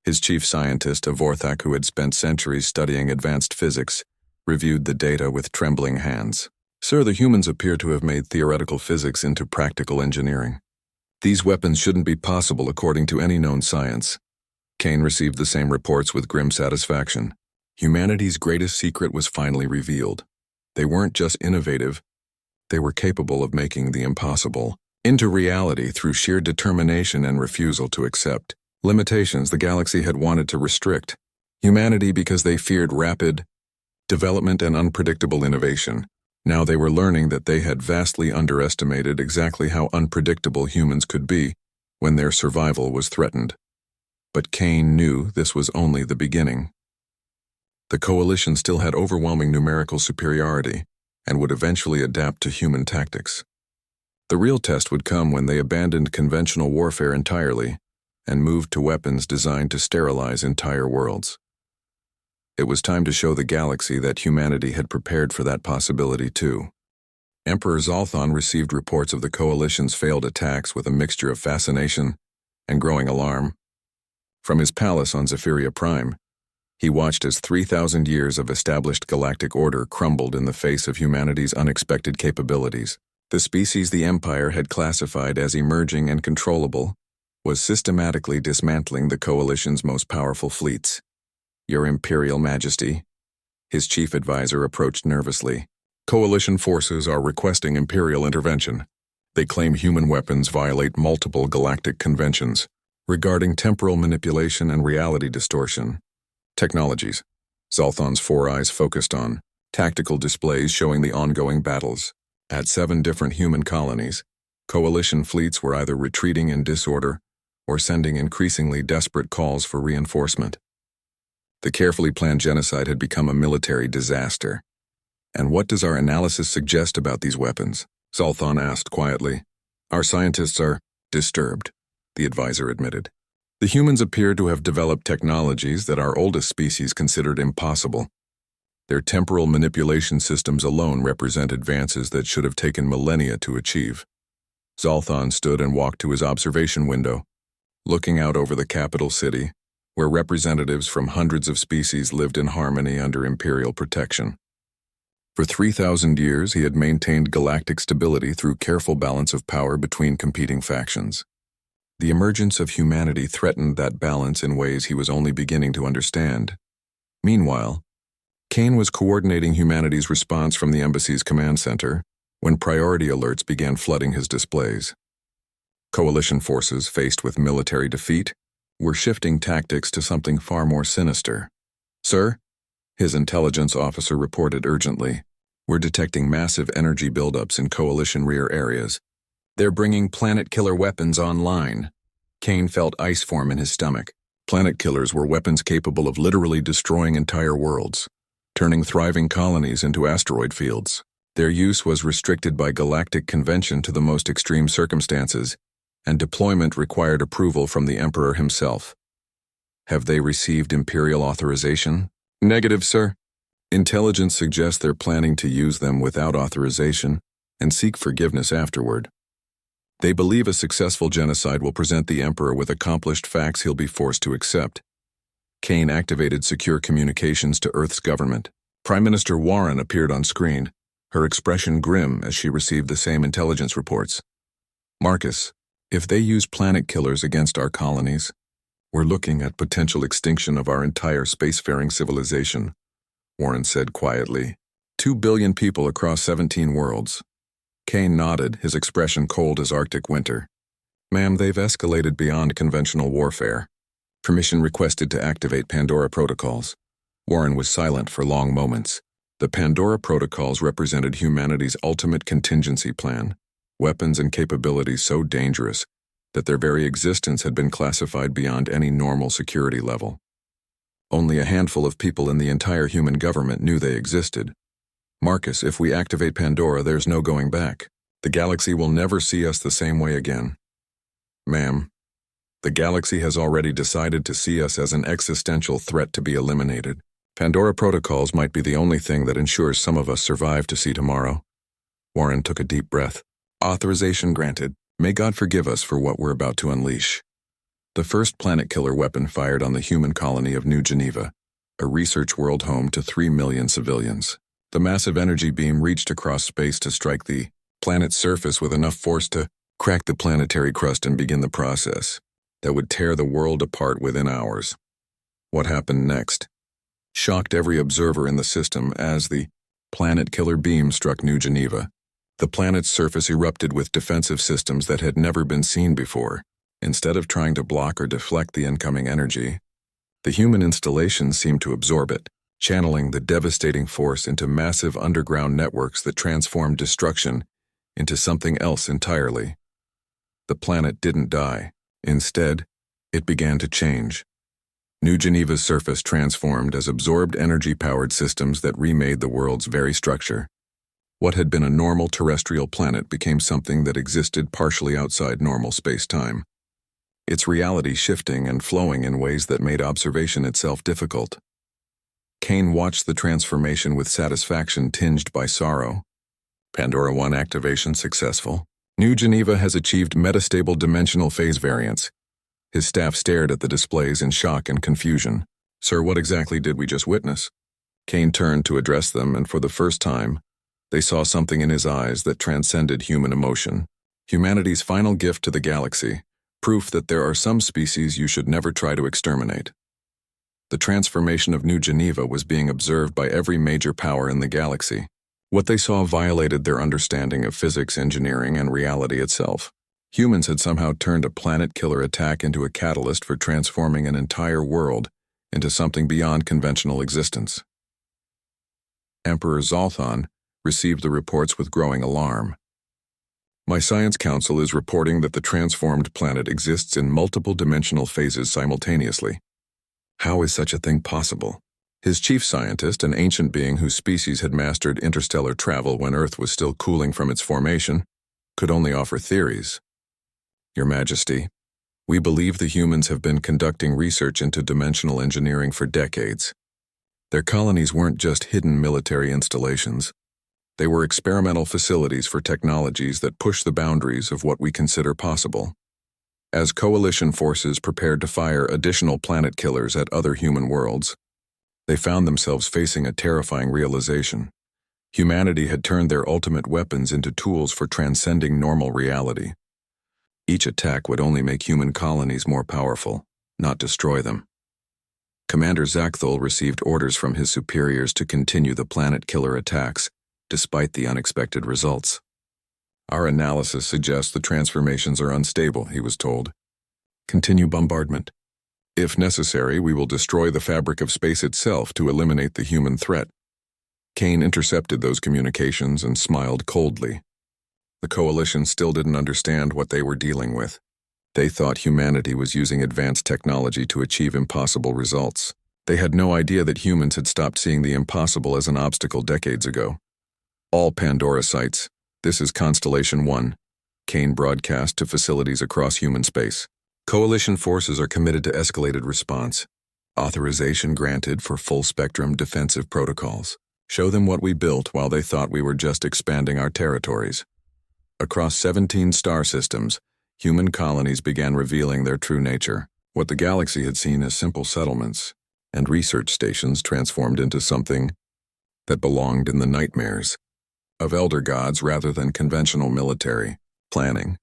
His chief scientist, a Vorthak who had spent centuries studying advanced physics, reviewed the data with trembling hands. Sir, the humans appear to have made theoretical physics into practical engineering. These weapons shouldn't be possible according to any known science. Kane received the same reports with grim satisfaction. Humanity's greatest secret was finally revealed. They weren't just innovative, they were capable of making the impossible into reality through sheer determination and refusal to accept limitations the galaxy had wanted to restrict. Humanity because they feared rapid development and unpredictable innovation. Now they were learning that they had vastly underestimated exactly how unpredictable humans could be when their survival was threatened. But Kane knew this was only the beginning. The coalition still had overwhelming numerical superiority and would eventually adapt to human tactics. The real test would come when they abandoned conventional warfare entirely and moved to weapons designed to sterilize entire worlds. It was time to show the galaxy that humanity had prepared for that possibility too. Emperor Zolthon received reports of the coalition's failed attacks with a mixture of fascination and growing alarm. From his palace on Zephyria Prime, he watched as 3,000 years of established galactic order crumbled in the face of humanity's unexpected capabilities. The species the Empire had classified as emerging and controllable was systematically dismantling the coalition's most powerful fleets. Your Imperial Majesty, his chief advisor approached nervously. Coalition forces are requesting Imperial intervention. They claim human weapons violate multiple galactic conventions regarding temporal manipulation and reality distortion. Technologies. Zolthon's four eyes focused on tactical displays showing the ongoing battles. At 7 different human colonies, coalition fleets were either retreating in disorder or sending increasingly desperate calls for reinforcement. The carefully planned genocide had become a military disaster. And what does our analysis suggest about these weapons? Zolthon asked quietly. Our scientists are disturbed, the advisor admitted. The humans appear to have developed technologies that our oldest species considered impossible. Their temporal manipulation systems alone represent advances that should have taken millennia to achieve. Zolthon stood and walked to his observation window, looking out over the capital city, where representatives from hundreds of species lived in harmony under imperial protection. For 3,000 years, he had maintained galactic stability through careful balance of power between competing factions. The emergence of humanity threatened that balance in ways he was only beginning to understand. Meanwhile, Kane was coordinating humanity's response from the embassy's command center when priority alerts began flooding his displays. Coalition forces, faced with military defeat, were shifting tactics to something far more sinister. Sir, His intelligence officer reported urgently. We're detecting massive energy buildups in coalition rear areas. They're bringing planet-killer weapons online. Kane felt ice form in his stomach. Planet killers were weapons capable of literally destroying entire worlds, turning thriving colonies into asteroid fields. Their use was restricted by Galactic convention to the most extreme circumstances, and deployment required approval from the Emperor himself. Have they received Imperial authorization? Negative, sir. Intelligence suggests they're planning to use them without authorization and seek forgiveness afterward. They believe a successful genocide will present the Emperor with accomplished facts he'll be forced to accept. Kane activated secure communications to Earth's government. Prime Minister Warren appeared on screen, her expression grim as she received the same intelligence reports. Marcus, if they use planet killers against our colonies, we're looking at potential extinction of our entire spacefaring civilization, Warren said quietly. 2 billion people across 17 worlds. Kane nodded, his expression cold as Arctic winter. Ma'am, they've escalated beyond conventional warfare. Permission requested to activate Pandora protocols. Warren was silent for long moments. The Pandora protocols represented humanity's ultimate contingency plan, weapons and capabilities so dangerous that their very existence had been classified beyond any normal security level. Only a handful of people in the entire human government knew they existed. Marcus, if we activate Pandora, there's no going back. The galaxy will never see us the same way again. Ma'am, the galaxy has already decided to see us as an existential threat to be eliminated. Pandora protocols might be the only thing that ensures some of us survive to see tomorrow. Warren took a deep breath. Authorization granted. May God forgive us for what we're about to unleash. The first planet-killer weapon fired on the human colony of New Geneva, a research world home to 3 million civilians. The massive energy beam reached across space to strike the planet's surface with enough force to crack the planetary crust and begin the process that would tear the world apart within hours. What happened next shocked every observer in the system as the planet-killer beam struck New Geneva. The planet's surface erupted with defensive systems that had never been seen before. Instead of trying to block or deflect the incoming energy, the human installation seemed to absorb it, channeling the devastating force into massive underground networks that transformed destruction into something else entirely. The planet didn't die. Instead, it began to change. New Geneva's surface transformed as absorbed energy-powered systems that remade the world's very structure. What had been a normal terrestrial planet became something that existed partially outside normal space-time, its reality shifting and flowing in ways that made observation itself difficult. Kane watched the transformation with satisfaction tinged by sorrow. Pandora 1 activation successful. New Geneva has achieved metastable dimensional phase variance. His staff stared at the displays in shock and confusion. Sir, what exactly did we just witness? Kane turned to address them, and for the first time, they saw something in his eyes that transcended human emotion. Humanity's final gift to the galaxy, proof that there are some species you should never try to exterminate. The transformation of New Geneva was being observed by every major power in the galaxy. What they saw violated their understanding of physics, engineering, and reality itself. Humans had somehow turned a planet-killer attack into a catalyst for transforming an entire world into something beyond conventional existence. Emperor Zoltan received the reports with growing alarm. My Science Council is reporting that the transformed planet exists in multiple dimensional phases simultaneously. How is such a thing possible? His chief scientist, an ancient being whose species had mastered interstellar travel when Earth was still cooling from its formation, could only offer theories. Your Majesty, we believe the humans have been conducting research into dimensional engineering for decades. Their colonies weren't just hidden military installations. They were experimental facilities for technologies that push the boundaries of what we consider possible. As coalition forces prepared to fire additional planet killers at other human worlds, they found themselves facing a terrifying realization. Humanity had turned their ultimate weapons into tools for transcending normal reality. Each attack would only make human colonies more powerful, not destroy them. Commander Zakthul received orders from his superiors to continue the planet-killer attacks, despite the unexpected results. Our analysis suggests the transformations are unstable, he was told. Continue bombardment. If necessary, we will destroy the fabric of space itself to eliminate the human threat. Kane intercepted those communications and smiled coldly. The Coalition still didn't understand what they were dealing with. They thought humanity was using advanced technology to achieve impossible results. They had no idea that humans had stopped seeing the impossible as an obstacle decades ago. All Pandora sites, this is Constellation 1. Kane broadcast to facilities across human space. Coalition forces are committed to escalated response. Authorization granted for full-spectrum defensive protocols. Show them what we built while they thought we were just expanding our territories. Across 17 star systems, human colonies began revealing their true nature. What the galaxy had seen as simple settlements and research stations transformed into something that belonged in the nightmares of elder gods rather than conventional military planning.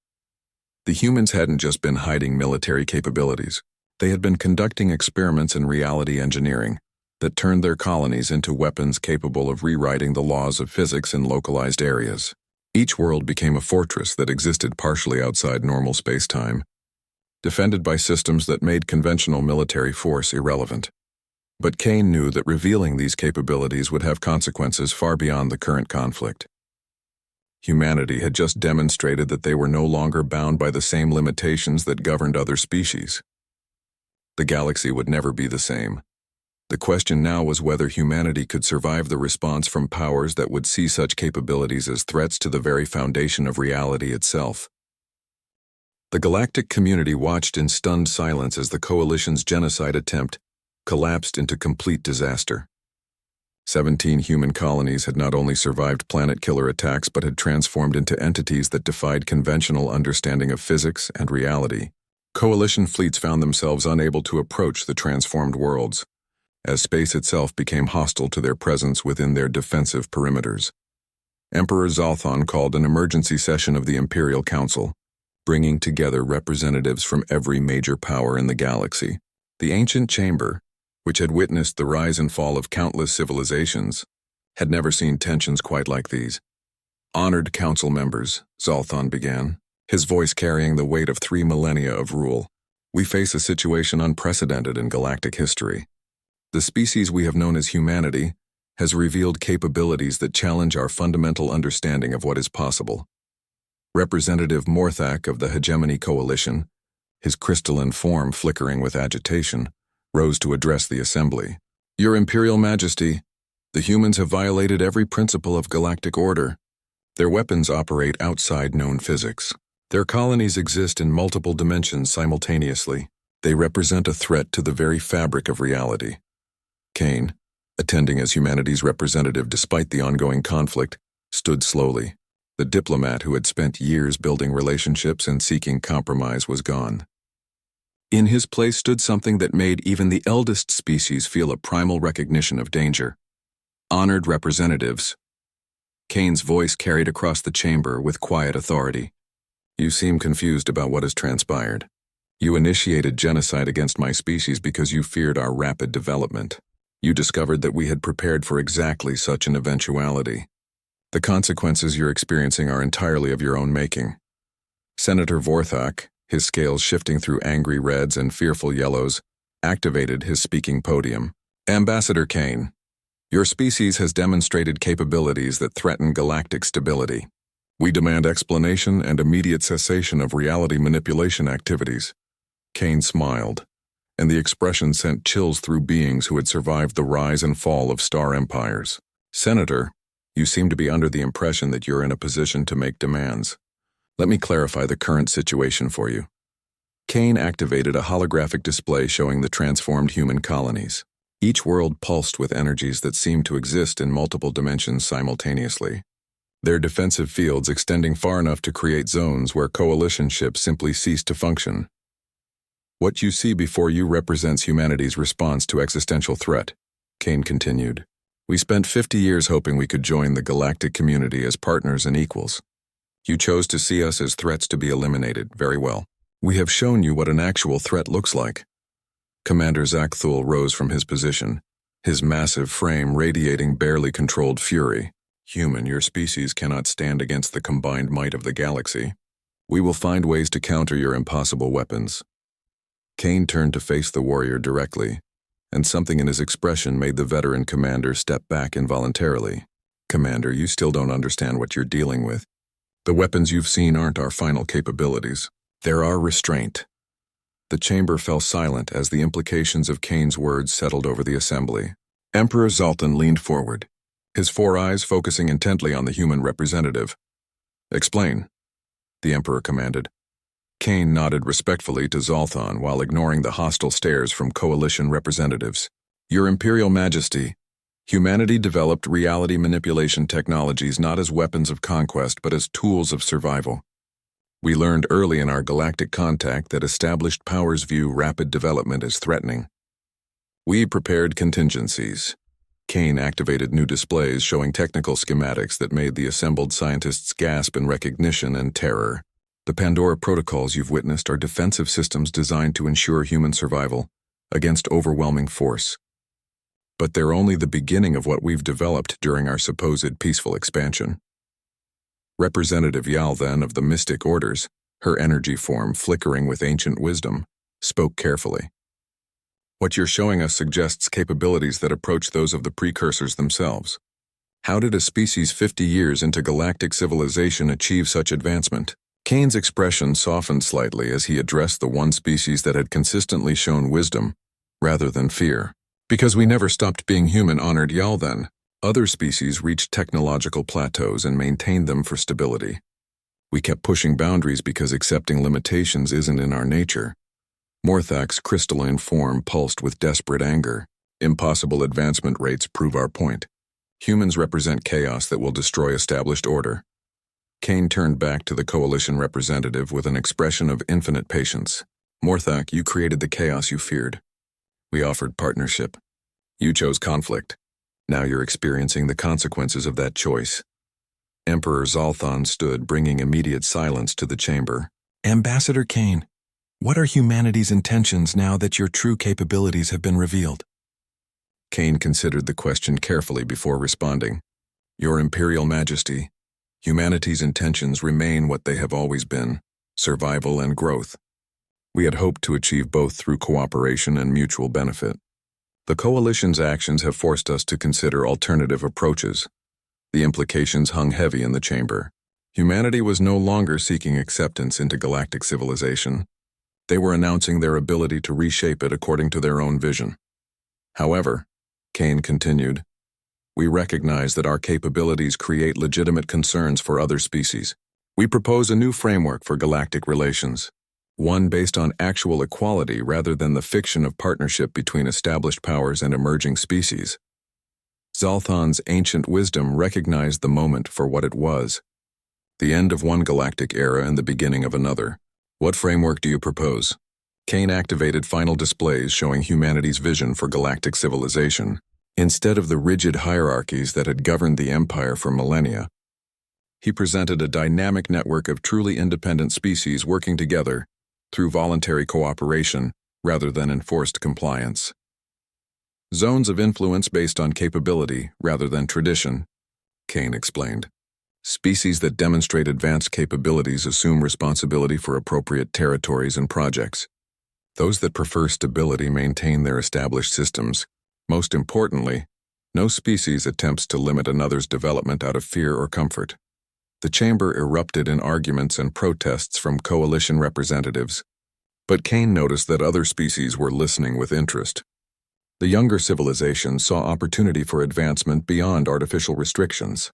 The humans hadn't just been hiding military capabilities. They had been conducting experiments in reality engineering that turned their colonies into weapons capable of rewriting the laws of physics in localized areas. Each world became a fortress that existed partially outside normal space-time, defended by systems that made conventional military force irrelevant. But Kane knew that revealing these capabilities would have consequences far beyond the current conflict. Humanity had just demonstrated that they were no longer bound by the same limitations that governed other species. The galaxy would never be the same. The question now was whether humanity could survive the response from powers that would see such capabilities as threats to the very foundation of reality itself. The galactic community watched in stunned silence as the Coalition's genocide attempt collapsed into complete disaster. 17 human colonies had not only survived planet-killer attacks but had transformed into entities that defied conventional understanding of physics and reality. Coalition fleets found themselves unable to approach the transformed worlds, as space itself became hostile to their presence within their defensive perimeters. Emperor Zalthon called an emergency session of the Imperial Council, bringing together representatives from every major power in the galaxy. The ancient chamber, which had witnessed the rise and fall of countless civilizations, had never seen tensions quite like these. Honored council members, Zalthon began, his voice carrying the weight of 3 millennia of rule. We face a situation unprecedented in galactic history. The species we have known as humanity has revealed capabilities that challenge our fundamental understanding of what is possible. Representative Morthak of the Hegemony Coalition, his crystalline form flickering with agitation, rose to address the assembly. Your Imperial Majesty, the humans have violated every principle of galactic order. Their weapons operate outside known physics. Their colonies exist in multiple dimensions simultaneously. They represent a threat to the very fabric of reality. Kane, attending as humanity's representative despite the ongoing conflict, stood slowly. The diplomat who had spent years building relationships and seeking compromise was gone. In his place stood something that made even the eldest species feel a primal recognition of danger. Honored representatives. Kane's voice carried across the chamber with quiet authority. You seem confused about what has transpired. You initiated genocide against my species because you feared our rapid development. You discovered that we had prepared for exactly such an eventuality. The consequences you're experiencing are entirely of your own making. Senator Vorthak, his scales shifting through angry reds and fearful yellows, activated his speaking podium. Ambassador Kane, your species has demonstrated capabilities that threaten galactic stability. We demand explanation and immediate cessation of reality manipulation activities. Kane smiled, and the expression sent chills through beings who had survived the rise and fall of star empires. Senator, you seem to be under the impression that you're in a position to make demands. Let me clarify the current situation for you. Kane activated a holographic display showing the transformed human colonies. Each world pulsed with energies that seemed to exist in multiple dimensions simultaneously, their defensive fields extending far enough to create zones where coalition ships simply ceased to function. What you see before you represents humanity's response to existential threat, Kane continued. We spent 50 years hoping we could join the galactic community as partners and equals. You chose to see us as threats to be eliminated. Very well. We have shown you what an actual threat looks like. Commander Zakthul rose from his position, his massive frame radiating barely controlled fury. Human, your species cannot stand against the combined might of the galaxy. We will find ways to counter your impossible weapons. Kane turned to face the warrior directly, and something in his expression made the veteran commander step back involuntarily. Commander, you still don't understand what you're dealing with. The weapons you've seen aren't our final capabilities. They're our restraint. The chamber fell silent as the implications of Kane's words settled over the assembly. Emperor Zoltan leaned forward, his four eyes focusing intently on the human representative. Explain, the Emperor commanded. Kane nodded respectfully to Zoltan while ignoring the hostile stares from coalition representatives. Your Imperial Majesty, humanity developed reality manipulation technologies not as weapons of conquest but as tools of survival. We learned early in our galactic contact that established powers view rapid development as threatening. We prepared contingencies. Kane activated new displays showing technical schematics that made the assembled scientists gasp in recognition and terror. The Pandora protocols you've witnessed are defensive systems designed to ensure human survival against overwhelming force. But they're only the beginning of what we've developed during our supposed peaceful expansion. Representative Yal, then, of the Mystic Orders, her energy form flickering with ancient wisdom, spoke carefully. What you're showing us suggests capabilities that approach those of the precursors themselves. How did a species 50 years into galactic civilization achieve such advancement? Kane's expression softened slightly as he addressed the one species that had consistently shown wisdom, rather than fear. Because we never stopped being human, honored Yal, then. Other species reached technological plateaus and maintained them for stability. We kept pushing boundaries because accepting limitations isn't in our nature. Morthak's crystalline form pulsed with desperate anger. Impossible advancement rates prove our point. Humans represent chaos that will destroy established order. Kane turned back to the coalition representative with an expression of infinite patience. Morthak, you created the chaos you feared. We offered partnership. You chose conflict. Now you're experiencing the consequences of that choice. Emperor Zoltan stood, bringing immediate silence to the chamber. Ambassador Kane, what are humanity's intentions now that your true capabilities have been revealed? Kane considered the question carefully before responding. Your Imperial Majesty, humanity's intentions remain what they have always been, survival and growth. We had hoped to achieve both through cooperation and mutual benefit. The Coalition's actions have forced us to consider alternative approaches. The implications hung heavy in the chamber. Humanity was no longer seeking acceptance into galactic civilization. They were announcing their ability to reshape it according to their own vision. However, Kane continued, we recognize that our capabilities create legitimate concerns for other species. We propose a new framework for galactic relations. One based on actual equality rather than the fiction of partnership between established powers and emerging species. Zoltan's ancient wisdom recognized the moment for what it was, the end of one galactic era and the beginning of another. What framework do you propose? Kane activated final displays showing humanity's vision for galactic civilization. Instead of the rigid hierarchies that had governed the Empire for millennia, he presented a dynamic network of truly independent species working together through voluntary cooperation rather than enforced compliance. Zones of influence based on capability rather than tradition, Kane explained. Species that demonstrate advanced capabilities assume responsibility for appropriate territories and projects. Those that prefer stability maintain their established systems. Most importantly, no species attempts to limit another's development out of fear or comfort. The chamber erupted in arguments and protests from coalition representatives, but Kane noticed that other species were listening with interest. The younger civilizations saw opportunity for advancement beyond artificial restrictions.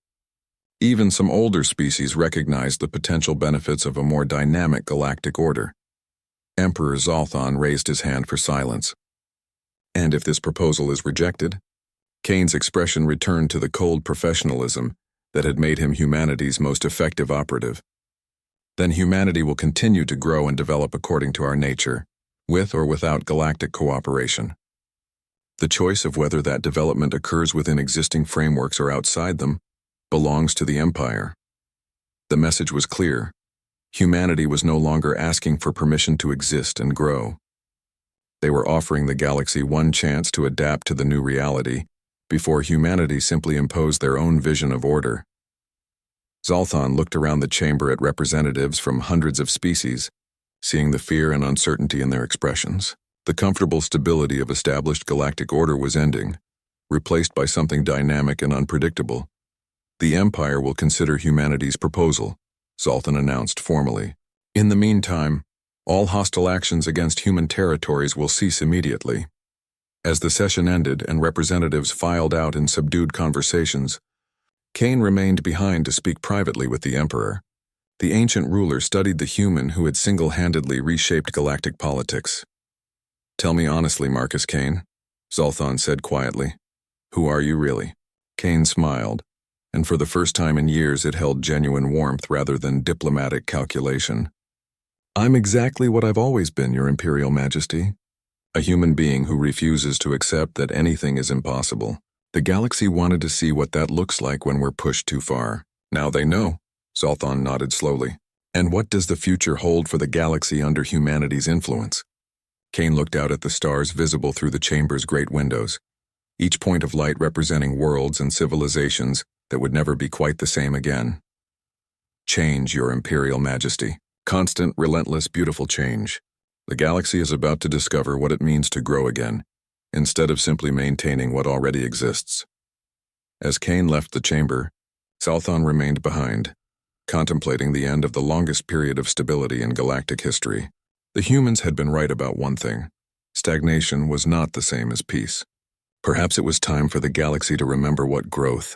Even some older species recognized the potential benefits of a more dynamic galactic order. Emperor Zoltan raised his hand for silence. And if this proposal is rejected? Kane's expression returned to the cold professionalism that had made him humanity's most effective operative. Then humanity will continue to grow and develop according to our nature, with or without galactic cooperation. The choice of whether that development occurs within existing frameworks or outside them belongs to the Empire. The message was clear. Humanity was no longer asking for permission to exist and grow. They were offering the galaxy one chance to adapt to the new reality before humanity simply imposed their own vision of order. Zoltan looked around the chamber at representatives from hundreds of species, seeing the fear and uncertainty in their expressions. The comfortable stability of established galactic order was ending, replaced by something dynamic and unpredictable. The Empire will consider humanity's proposal, Zoltan announced formally. In the meantime, all hostile actions against human territories will cease immediately. As the session ended and representatives filed out in subdued conversations, Kane remained behind to speak privately with the Emperor. The ancient ruler studied the human who had single-handedly reshaped galactic politics. "Tell me honestly, Marcus Kane," Zoltan said quietly. "Who are you really?" Kane smiled, and for the first time in years it held genuine warmth rather than diplomatic calculation. "I'm exactly what I've always been, Your Imperial Majesty. A human being who refuses to accept that anything is impossible. The galaxy wanted to see what that looks like when we're pushed too far. Now they know." Zoltan nodded slowly. "And what does the future hold for the galaxy under humanity's influence?" Kane looked out at the stars visible through the chamber's great windows, each point of light representing worlds and civilizations that would never be quite the same again. "Change, Your Imperial Majesty. Constant, relentless, beautiful change. The galaxy is about to discover what it means to grow again, instead of simply maintaining what already exists." As Kane left the chamber, Zoltan remained behind, contemplating the end of the longest period of stability in galactic history. The humans had been right about one thing: stagnation was not the same as peace. Perhaps it was time for the galaxy to remember what growth,